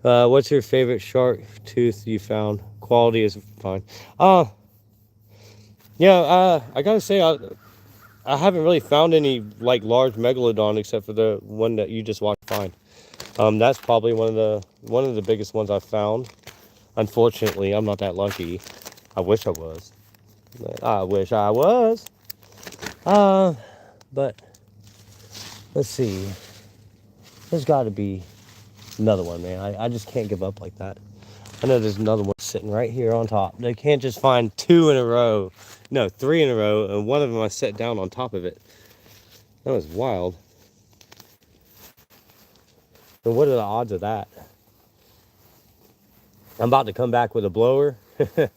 What's your favorite shark tooth you found? Quality is fine. Yeah, I gotta say, I haven't really found any like large megalodon except for the one that you just watched find. That's probably one of the biggest ones I've found. Unfortunately, I'm not that lucky. I wish I was. I wish I was. But let's see. There's got to be another one, man. I just can't give up like that. I know there's another one sitting right here on top. They can't just find 2 in a row. No, 3 in a row, and one of them I set down on top of it. That was wild. And what are the odds of that? I'm about to come back with a blower. I'm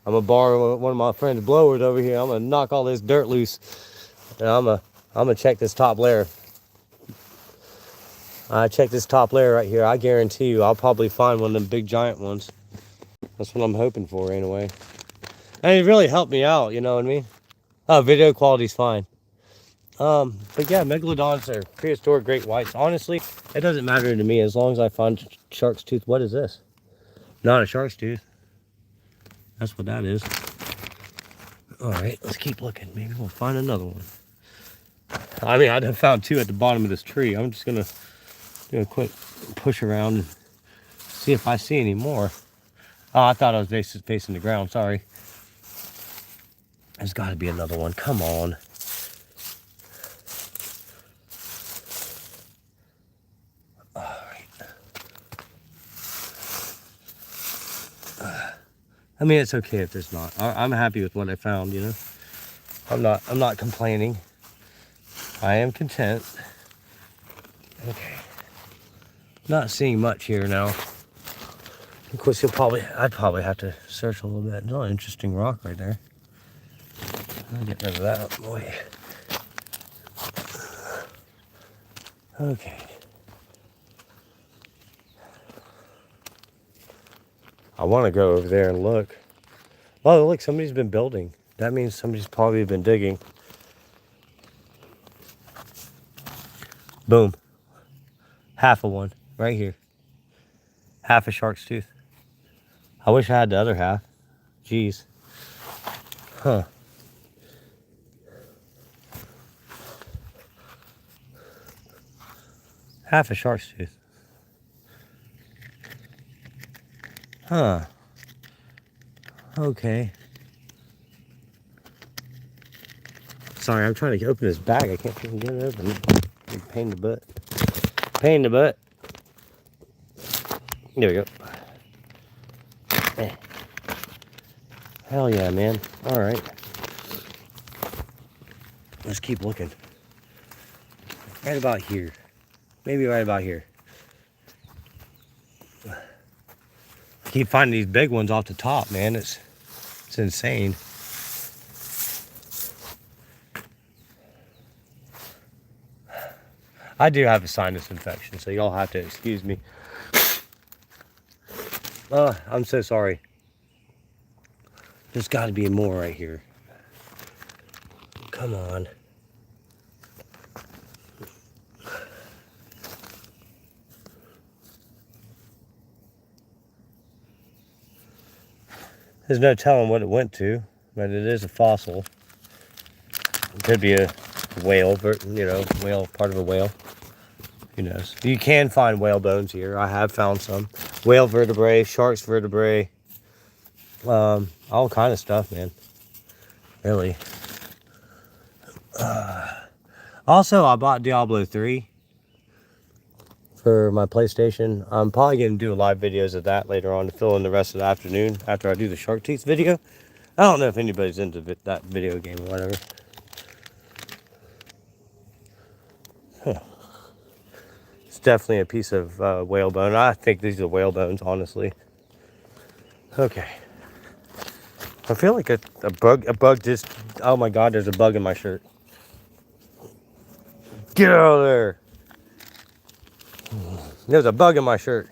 gonna borrow one of my friend's blowers over here. I'm gonna knock all this dirt loose, and I'm gonna check this top layer. I check this top layer right here. I guarantee you, I'll probably find one of them big giant ones. That's what I'm hoping for, anyway. And it really helped me out, you know what I mean? Oh, video quality's fine. But yeah, megalodons are prehistoric great whites. Honestly, it doesn't matter to me as long as I find shark's tooth. What is this? Not a shark's tooth. That's what that is. All right, let's keep looking. Maybe we'll find another one. I mean, I found 2 at the bottom of this tree. I'm just gonna do a quick push around and see if I see any more. Oh, I thought I was facing the ground. Sorry. There's got to be another one. Come on. All right. I mean, it's okay if there's not. I'm happy with what I found, you know. I'm not complaining. I am content. Okay. Not seeing much here now. Of course, I'd probably have to search a little bit. There's an interesting rock right there. I'll get rid of that out of the way. Okay. I want to go over there and look. Oh, look, somebody's been building. That means somebody's probably been digging. Boom. Half of one right here. Half a shark's tooth. I wish I had the other half. Jeez. Huh. Half a shark's tooth. Huh. Okay. Sorry, I'm trying to open this bag. I can't even get it open. Pain in the butt. Pain in the butt. There we go. Hell yeah, man. All right. Let's keep looking. Right about here. Maybe right about here. I keep finding these big ones off the top, man. It's insane. I do have a sinus infection, so y'all have to excuse me. I'm so sorry. There's got to be more right here. Come on. There's no telling what it went to, but it is a fossil. It could be a whale, you know, whale, part of a whale. Who knows? You can find whale bones here. I have found some. Whale vertebrae, shark's vertebrae, all kind of stuff, man. Really. Also, I bought Diablo 3 for my PlayStation. I'm probably going to do live videos of that later on to fill in the rest of the afternoon after I do the shark teeth video. I don't know if anybody's into that video game or whatever. Huh. It's definitely a piece of whalebone. I think these are whale bones, honestly. Okay. I feel like a bug just, oh my God, there's a bug in my shirt. Get out of there. There's a bug in my shirt.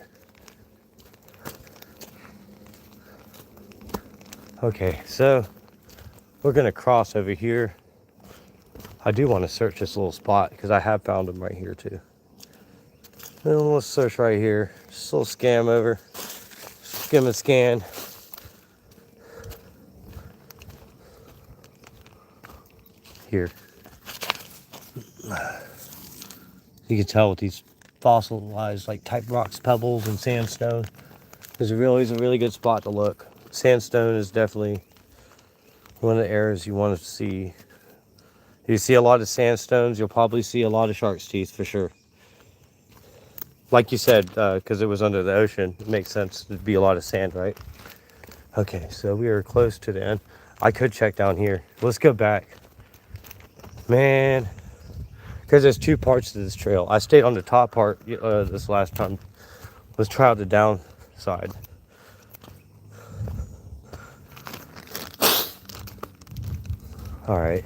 Okay, so we're gonna cross over here. I do want to search this little spot because I have found them right here too. And let's search right here. Just a little skim over. Skim and scan. Here. You can tell with these fossilized like type rocks, pebbles, and sandstone. There's a really good spot to look. Sandstone is definitely one of the areas you want to see. If you see a lot of sandstones, you'll probably see a lot of shark's teeth for sure. Like you said, because it was under the ocean, it makes sense to be a lot of sand, right? Okay, so we are close to the end. I could check down here. Let's go back. Man, because there's two parts to this trail. I stayed on the top part this last time. Let's try out the down side. All right.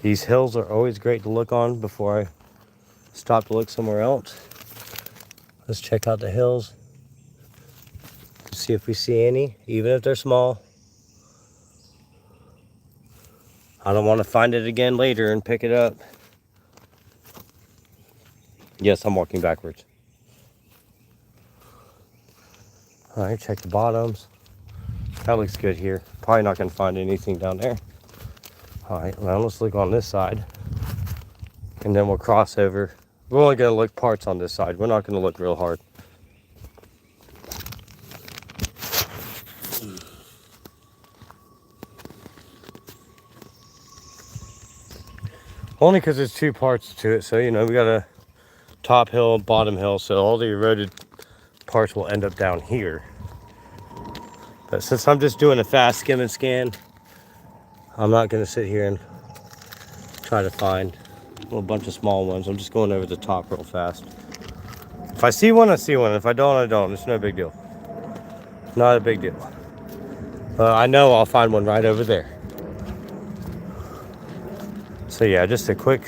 These hills are always great to look on before I stop to look somewhere else. Let's check out the hills. See if we see any, even if they're small. I don't want to find it again later and pick it up. Yes, I'm walking backwards. All right, check the bottoms. That looks good here. Probably not going to find anything down there. All right, now let's look on this side. And then we'll cross over. We're only going to look parts on this side. We're not going to look real hard. Only because there's two parts to it. So, you know, we got a top hill, bottom hill. So all the eroded parts will end up down here. But since I'm just doing a fast skim and scan, I'm not going to sit here and try to find a little bunch of small ones. I'm just going over the top real fast. If I see one, I see one. If I don't, I don't. It's no big deal. Not a big deal. I know I'll find one right over there. So yeah, just a quick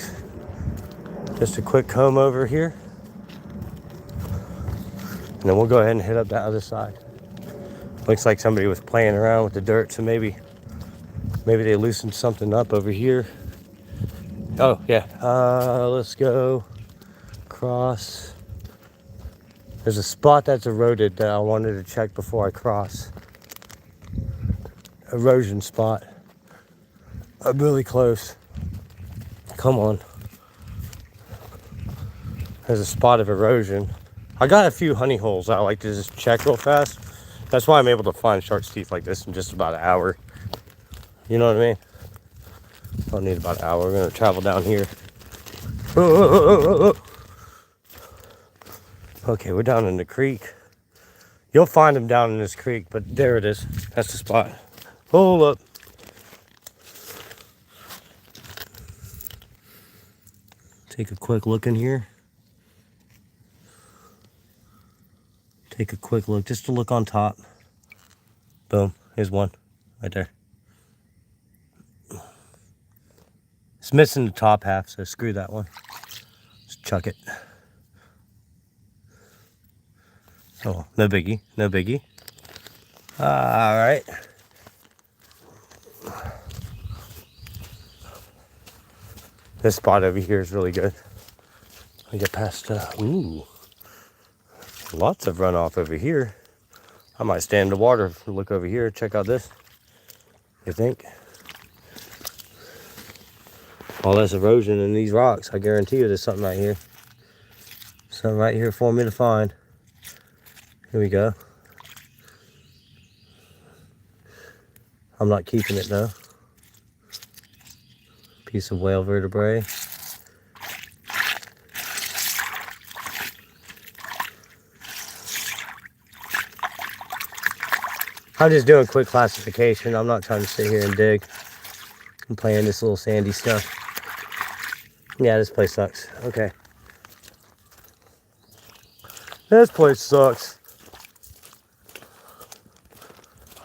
comb over here. And then we'll go ahead and hit up that other side. Looks like somebody was playing around with the dirt, so maybe they loosened something up over here. Oh yeah, let's go cross. There's a spot that's eroded that I wanted to check before I cross. Erosion spot. I'm really close. Come on. There's a spot of erosion. I got a few honey holes I like to just check real fast. That's why I'm able to find shark's teeth like this in just about an hour. You know what I mean? I'll need about an hour. We're gonna travel down here. Okay, we're down in the creek. You'll find them down in this creek, but there it is. That's the spot. Hold up. Take a quick look in here. Take a quick look, just to look on top. Boom, here's one right there. It's missing the top half, so screw that one. Just chuck it. Oh, no biggie, no biggie. All right. This spot over here is really good. I get past, ooh. Lots of runoff over here. I might stand in the water, look over here, check out this. You think? All this erosion in these rocks, I guarantee you there's something right here. Something right here for me to find. Here we go. I'm not keeping it though. Piece of whale vertebrae. I'm just doing quick classification. I'm not trying to sit here and dig. I'm playing this little sandy stuff. Yeah, this place sucks. Okay. This place sucks.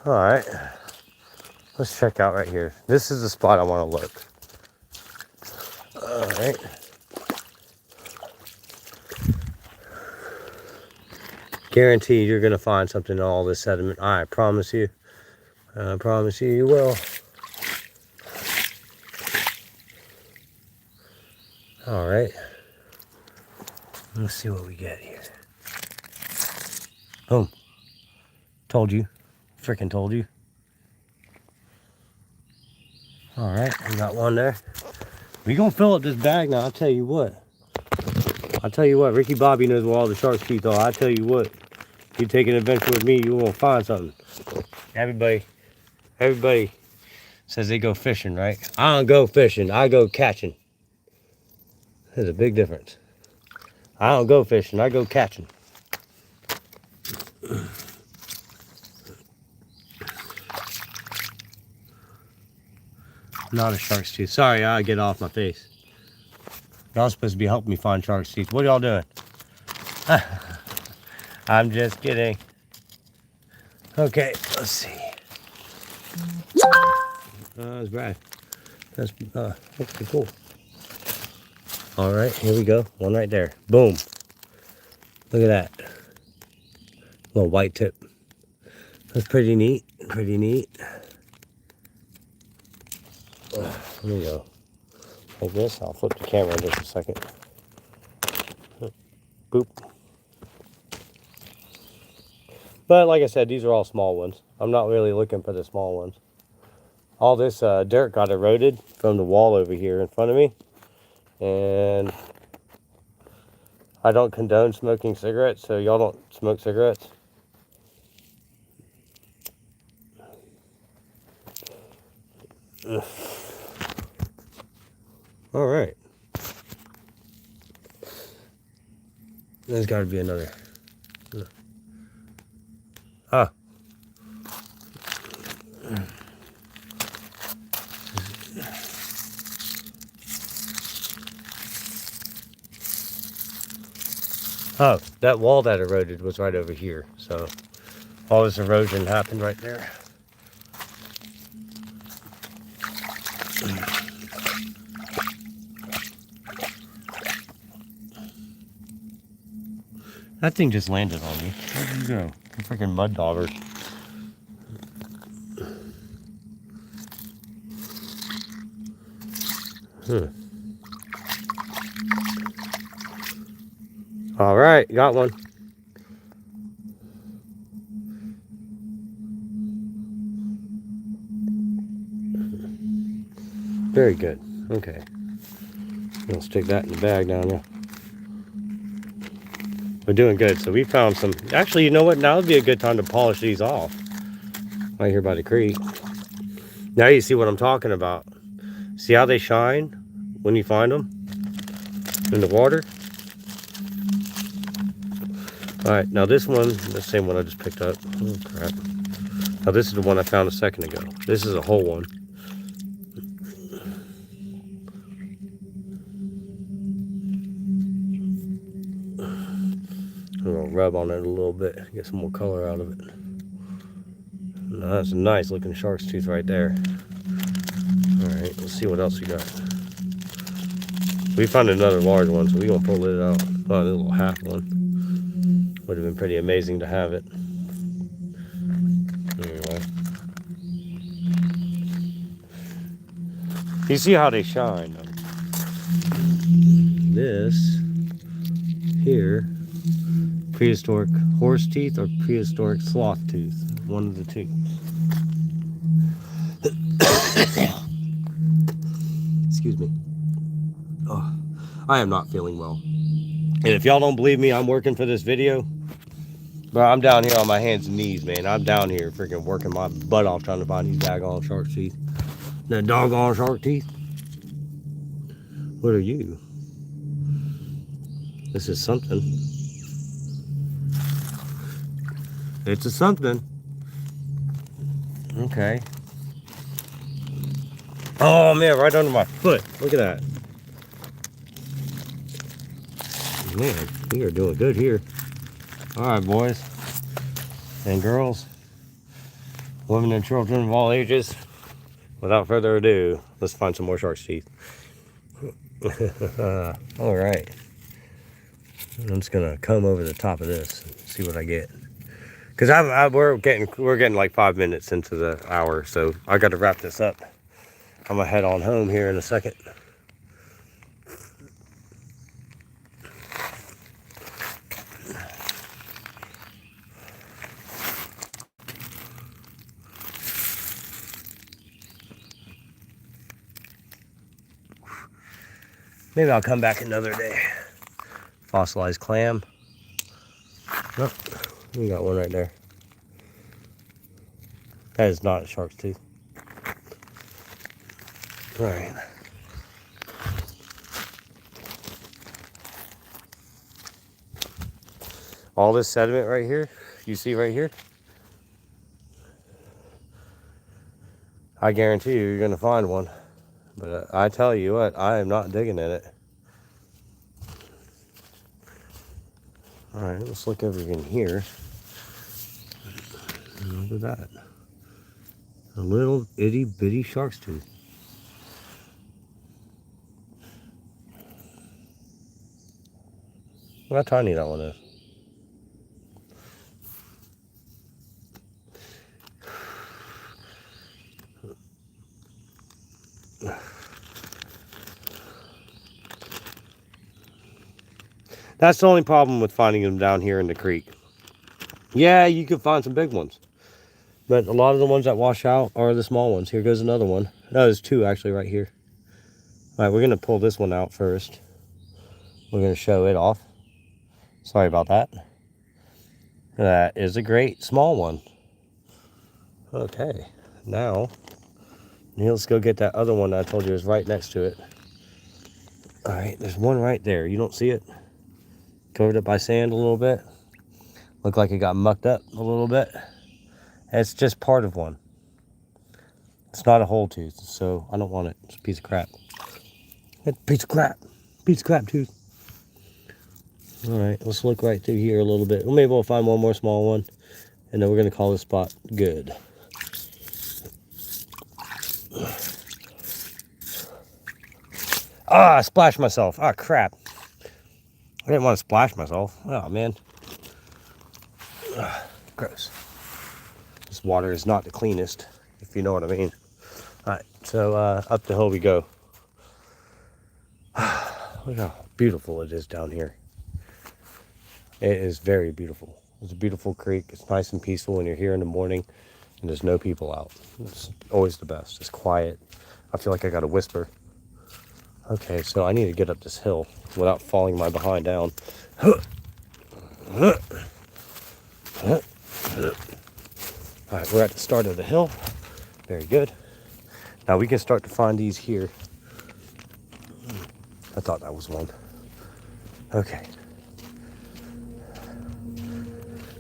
All right. Let's check out right here. This is the spot I want to look. All right. Guaranteed you're going to find something in all this sediment. I promise you. I promise you, you will. All right. Let's see what we get here. Boom. Told you. Freaking told you. All right. We got one there. We gonna fill up this bag now. I'll tell you what. Ricky Bobby knows where all the shark's teeth are. I tell you what. You take an adventure with me, you won't find something. Everybody says they go fishing, right? I don't go fishing. I go catching. There's a big difference. I don't go fishing. I go catching. Not a shark's tooth. Sorry, I get off my face. Y'all supposed to be helping me find shark's teeth. What are y'all doing? I'm just kidding. Okay, let's see. That's Brad. That's pretty cool. All right, here we go. One right there. Boom. Look at that. Little white tip. That's pretty neat. Pretty neat. Here we go. Like this. I'll flip the camera in just a second. Boop. But like I said, these are all small ones. I'm not really looking for the small ones. All this dirt got eroded from the wall over here in front of me. And I don't condone smoking cigarettes, so y'all don't smoke cigarettes. Ugh. All right. There's got to be another. Ah. Oh, that wall that eroded was right over here. So all this erosion happened right there. That thing just landed on me. Where'd you go? A freaking mud dauber. All right, got one. Very good. Okay. I'll stick that in the bag down there. We're doing good. So we found some. Actually, you know what? Now would be a good time to polish these off. Right here by the creek. Now you see what I'm talking about. See how they shine when you find them in the water? All right, now this one, the same one I just picked up. Oh, crap. Now this is the one I found a second ago. This is a whole one. I'm gonna rub on it a little bit, get some more color out of it. Now that's a nice looking shark's tooth right there. All right, let's see what else we got. We found another large one, so we're gonna pull it out. Oh, a little half one. Would have been pretty amazing to have it. Anyway. You see how they shine. This here, prehistoric horse teeth or prehistoric sloth tooth. One of the two. Excuse me. Oh, I am not feeling well. And if y'all don't believe me, I'm working for this video. But I'm down here on my hands and knees, man. I'm down here freaking working my butt off trying to find these daggone shark teeth. The doggone shark teeth. What are you? This is something. It's a something. Okay. Oh man, right under my foot. Look at that. Man, we are doing good here. All right, boys and girls, women and children of all ages. Without further ado, let's find some more shark's teeth. All right. I'm just gonna comb over the top of this and see what I get. Cause we're getting like 5 minutes into the hour, so I got to wrap this up. I'm gonna head on home here in a second. Maybe I'll come back another day. Fossilized clam. Oh, we got one right there. That is not a shark's tooth. All right. All this sediment right here, you see right here, I guarantee you're gonna find one. But I tell you what, I am not digging in it. All right, let's look over in here. Look at that. A little itty bitty shark's tooth. Look how tiny that one is. That's the only problem with finding them down here in the creek. Yeah, you can find some big ones. But a lot of the ones that wash out are the small ones. Here goes another one. No, there's two actually right here. All right, we're gonna pull this one out first. We're gonna show it off. Sorry about that. That is a great small one. Okay, now let's go get that other one that I told you is right next to it. All right, there's one right there. You don't see it? Covered up by sand a little bit. Looked like it got mucked up a little bit. It's just part of one. It's not a whole tooth, so I don't want it. It's a piece of crap. It's a piece of crap. Piece of crap tooth. All right, let's look right through here a little bit. Maybe we'll find one more small one, and then we're gonna call this spot good. Ah, I splashed myself. Ah, crap. I didn't want to splash myself. Oh, man. Gross. This water is not the cleanest, if you know what I mean. All right, so up the hill we go. Look how beautiful it is down here. It is very beautiful. It's a beautiful creek. It's nice and peaceful when you're here in the morning and there's no people out. It's always the best. It's quiet. I feel like I got to whisper. Okay, so I need to get up this hill without falling my behind down. All right, we're at the start of the hill. Very good. Now we can start to find these here. I thought that was one. Okay.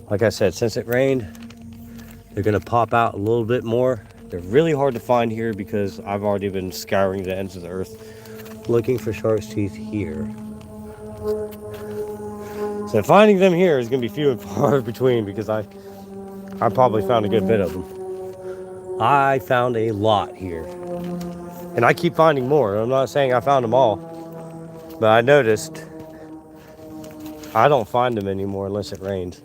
Like I said, since it rained, they're gonna pop out a little bit more. They're really hard to find here because I've already been scouring the ends of the earth looking for shark's teeth here. So finding them here is gonna be few and far between because I probably found a good bit of them. I found a lot here. And I keep finding more. I'm not saying I found them all, but I noticed I don't find them anymore unless it rains.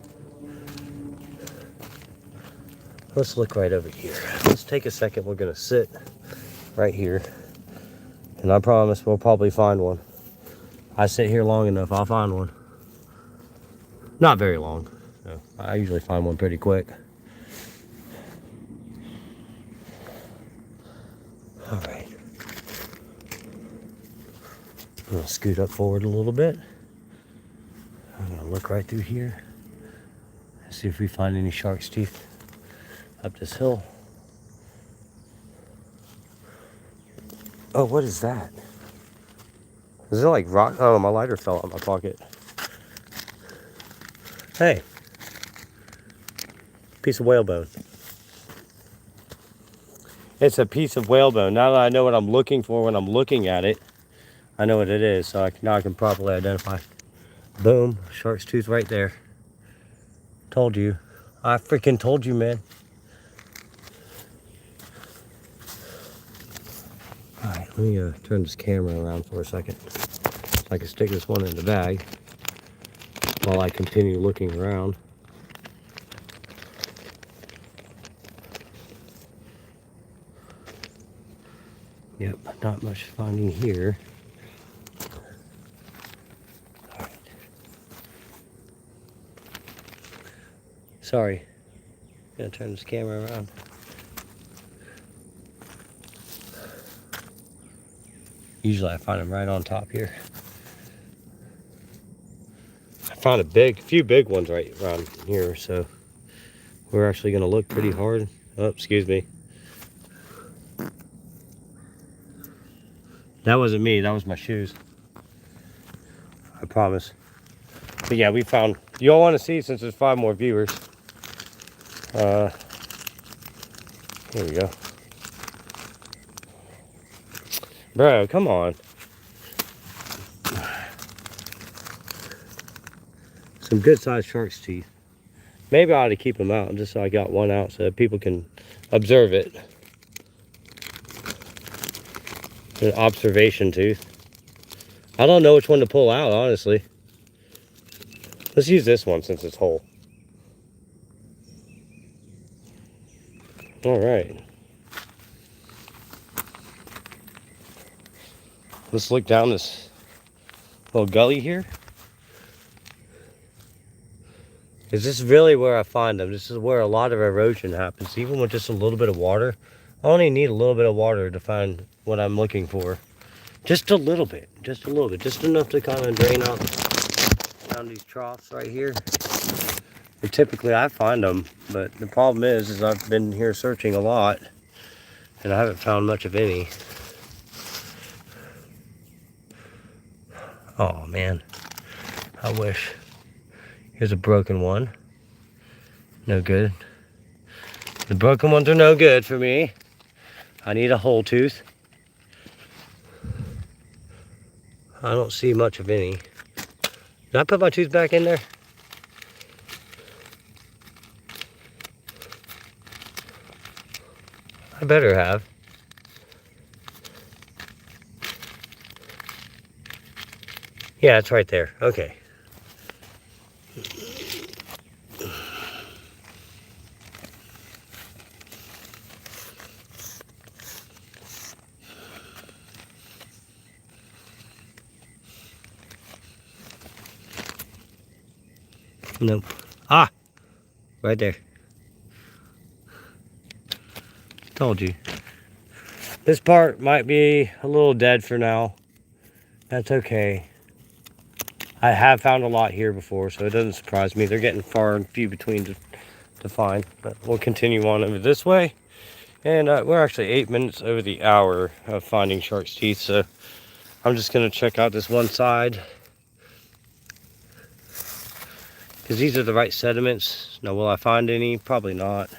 Let's look right over here. Let's take a second. We're gonna sit right here. And I promise we'll probably find one. I sit here long enough, I'll find one. Not very long. So I usually find one pretty quick. All right. I'm gonna scoot up forward a little bit. I'm gonna look right through here. See if we find any shark's teeth up this hill. Oh, what is that? Is it like rock? Oh, my lighter fell out of my pocket. Hey, piece of whalebone. It's a piece of whalebone. Now that I know what I'm looking for when I'm looking at it, I know what it is, so now I can properly identify. Boom, shark's tooth right there. Told you. I freaking told you, man. All right, let me turn this camera around for a second so I can stick this one in the bag while I continue looking around. Yep, not much finding here. All right. Sorry, gonna turn this camera around. Usually I find them right on top here. I found a few big ones right around here, so we're actually gonna look pretty hard. Oh, excuse me. That wasn't me, that was my shoes. I promise. But yeah, we found, you all want to see since there's 5 more viewers. Here we go. Bro, come on. Some good sized shark's teeth. Maybe I ought to keep them out just so I got one out so that people can observe it. An observation tooth. I don't know which one to pull out, honestly. Let's use this one since it's whole. All right. Let's look down this little gully here. Is this really where I find them? This is where a lot of erosion happens. Even with just a little bit of water. I only need a little bit of water to find what I'm looking for. Just a little bit. Just a little bit. Just enough to kind of drain out down these troughs right here. And typically I find them. But the problem is I've been here searching a lot. And I haven't found much of any. Oh man. I wish. Here's a broken one. No good. The broken ones are no good for me. I need a whole tooth. I don't see much of any. Did I put my tooth back in there? I better have. Yeah, it's right there. Okay. Nope. Ah! Right there. Told you. This part might be a little dead for now. That's okay. I have found a lot here before, so it doesn't surprise me. They're getting far and few between to find. But we'll continue on over this way. And we're actually 8 minutes over the hour of finding shark's teeth, so I'm just going to check out this one side. Because these are the right sediments. Now, will I find any? Probably not.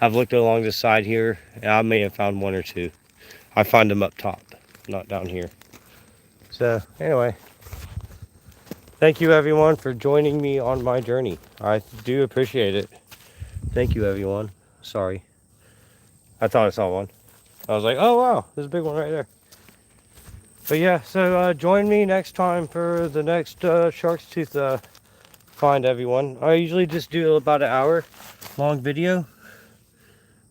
I've looked along this side here, and I may have found 1 or 2. I find them up top, not down here. So, anyway. Thank you, everyone, for joining me on my journey. I do appreciate it. Thank you, everyone. Sorry. I thought I saw one. I was like, oh, wow, there's a big one right there. But yeah, so join me next time for the next shark's tooth find, everyone. I usually just do about an hour long video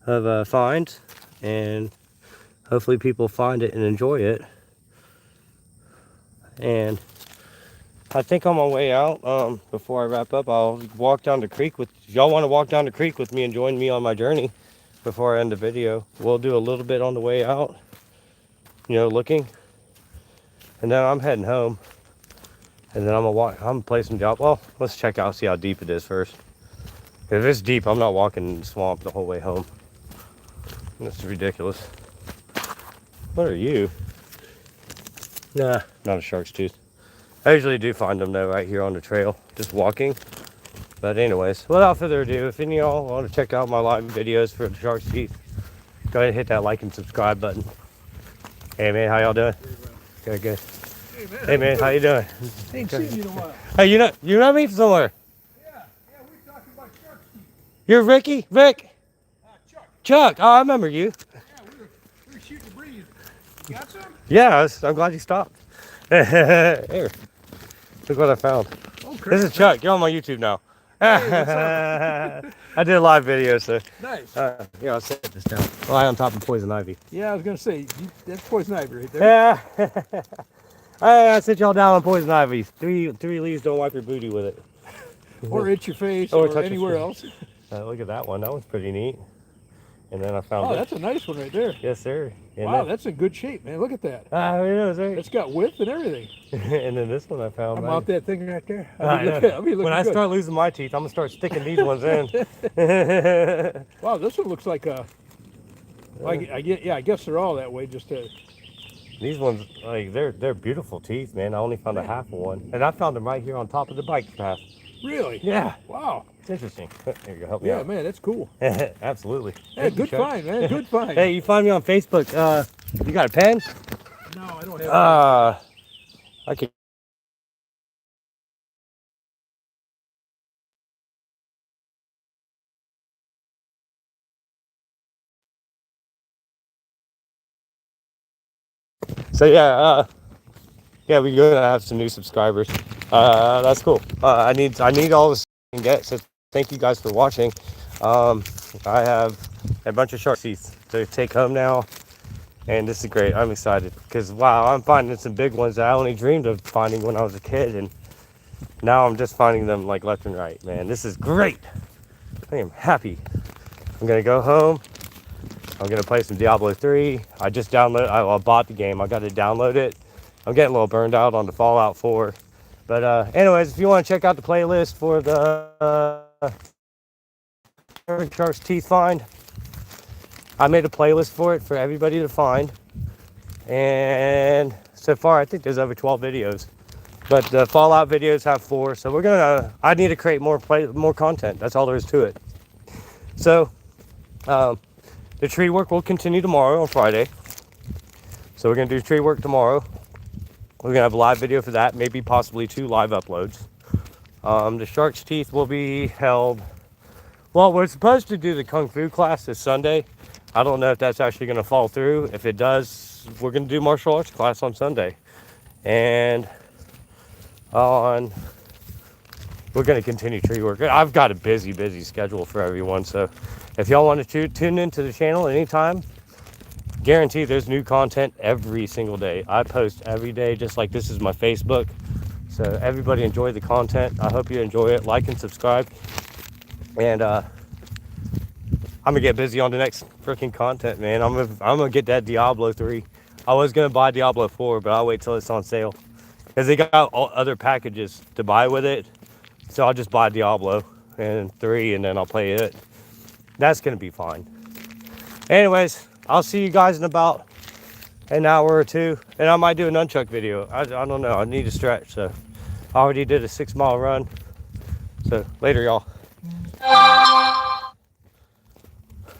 of finds, and hopefully people find it and enjoy it. And I think on my way out, before I wrap up, I'll walk down the creek with, if y'all want to walk down the creek with me and join me on my journey before I end the video, we'll do a little bit on the way out, you know, looking, and then I'm heading home. And then I'm gonna play some job. Well, let's check out, see how deep it is first. If it's deep, I'm not walking in the swamp the whole way home. That's ridiculous. What are you? Nah, not a shark's tooth. I usually do find them though right here on the trail, just walking. But anyways, without further ado, if any of y'all want to check out my live videos for the shark's teeth, Go ahead and hit that like and subscribe button. Hey man, how y'all doing? Good, good. Hey man, how you doing? Ain't seen you in a while. Hey, you know me from somewhere? Yeah, we're talking about shark teeth. You're Ricky? Rick? Chuck. Chuck? Oh, I remember you. Yeah, we were shooting the breeze. Got some? Yeah, I'm glad you stopped. Here, look what I found. Oh, crap. This is Chuck. You're on my YouTube now. Hey, I did a live video, so. nice. Here, I'll set this down. Right on top of poison ivy. Yeah, I was going to say, that's poison ivy right there. Yeah. I sit y'all down on poison ivy. Three leaves don't wipe your booty with it. Or itch your face Or or touch anywhere your else. Look at that one. That one's pretty neat. And then I found Oh, that's a nice one right there. Yes, sir. And Wow, then, that's in good shape, man. Look at that. who knows, right? It's got width and everything. And then this one I found. I'm out that thing right there. When When I start losing my teeth, I'm going to start sticking these ones in. Wow, this one looks like a... I guess they're all that way, just to... These ones, like, they're beautiful teeth, man. I only found a half of one. And I found them right here on top of the bike path. Really? Yeah. Wow. It's interesting. There you go. Help me out. Yeah, man, that's cool. Absolutely. Hey, good find, man. Good find. Hey, you find me on Facebook. You got a pen? No, I don't have I can. So yeah, we're gonna have some new subscribers. That's cool. I need all this I can get. So thank you guys for watching. I have a bunch of shark teeth to take home now, and this is great. I'm excited because wow, I'm finding some big ones that I only dreamed of finding when I was a kid, and now I'm just finding them like left and right. Man, this is great. I am happy. I'm gonna go home. I'm gonna play some Diablo 3. I just downloaded. I bought the game. I got to download it. I'm getting a little burned out on the Fallout 4. But anyways, if you want to check out the playlist for the Shark's Teeth find, I made a playlist for it for everybody to find. And so far, I think there's over 12 videos. But the Fallout videos have 4. So I need to create more content. That's all there is to it. So, the tree work will continue tomorrow on Friday. So we're going to do tree work tomorrow. We're going to have a live video for that, maybe possibly 2 live uploads. The Shark's Teeth will be held... Well, we're supposed to do the Kung Fu class this Sunday. I don't know if that's actually going to fall through. If it does, we're going to do martial arts class on Sunday. And we're going to continue tree work. I've got a busy schedule for everyone, so if y'all want to tune into the channel anytime, guarantee there's new content every single day. I post every day, just like this is my Facebook. So everybody enjoy the content. I hope you enjoy it. Like and subscribe. And I'm gonna get busy on the next freaking content, man. I'm gonna get that Diablo 3. I was gonna buy Diablo 4, but I'll wait till it's on sale because they got all other packages to buy with it. So I'll just buy Diablo and 3, and then I'll play it. That's gonna be fine. Anyways, I'll see you guys in about an hour or 2, and I might do a nunchuck video. I don't know. I need to stretch. So I already did a 6-mile run. So later, y'all.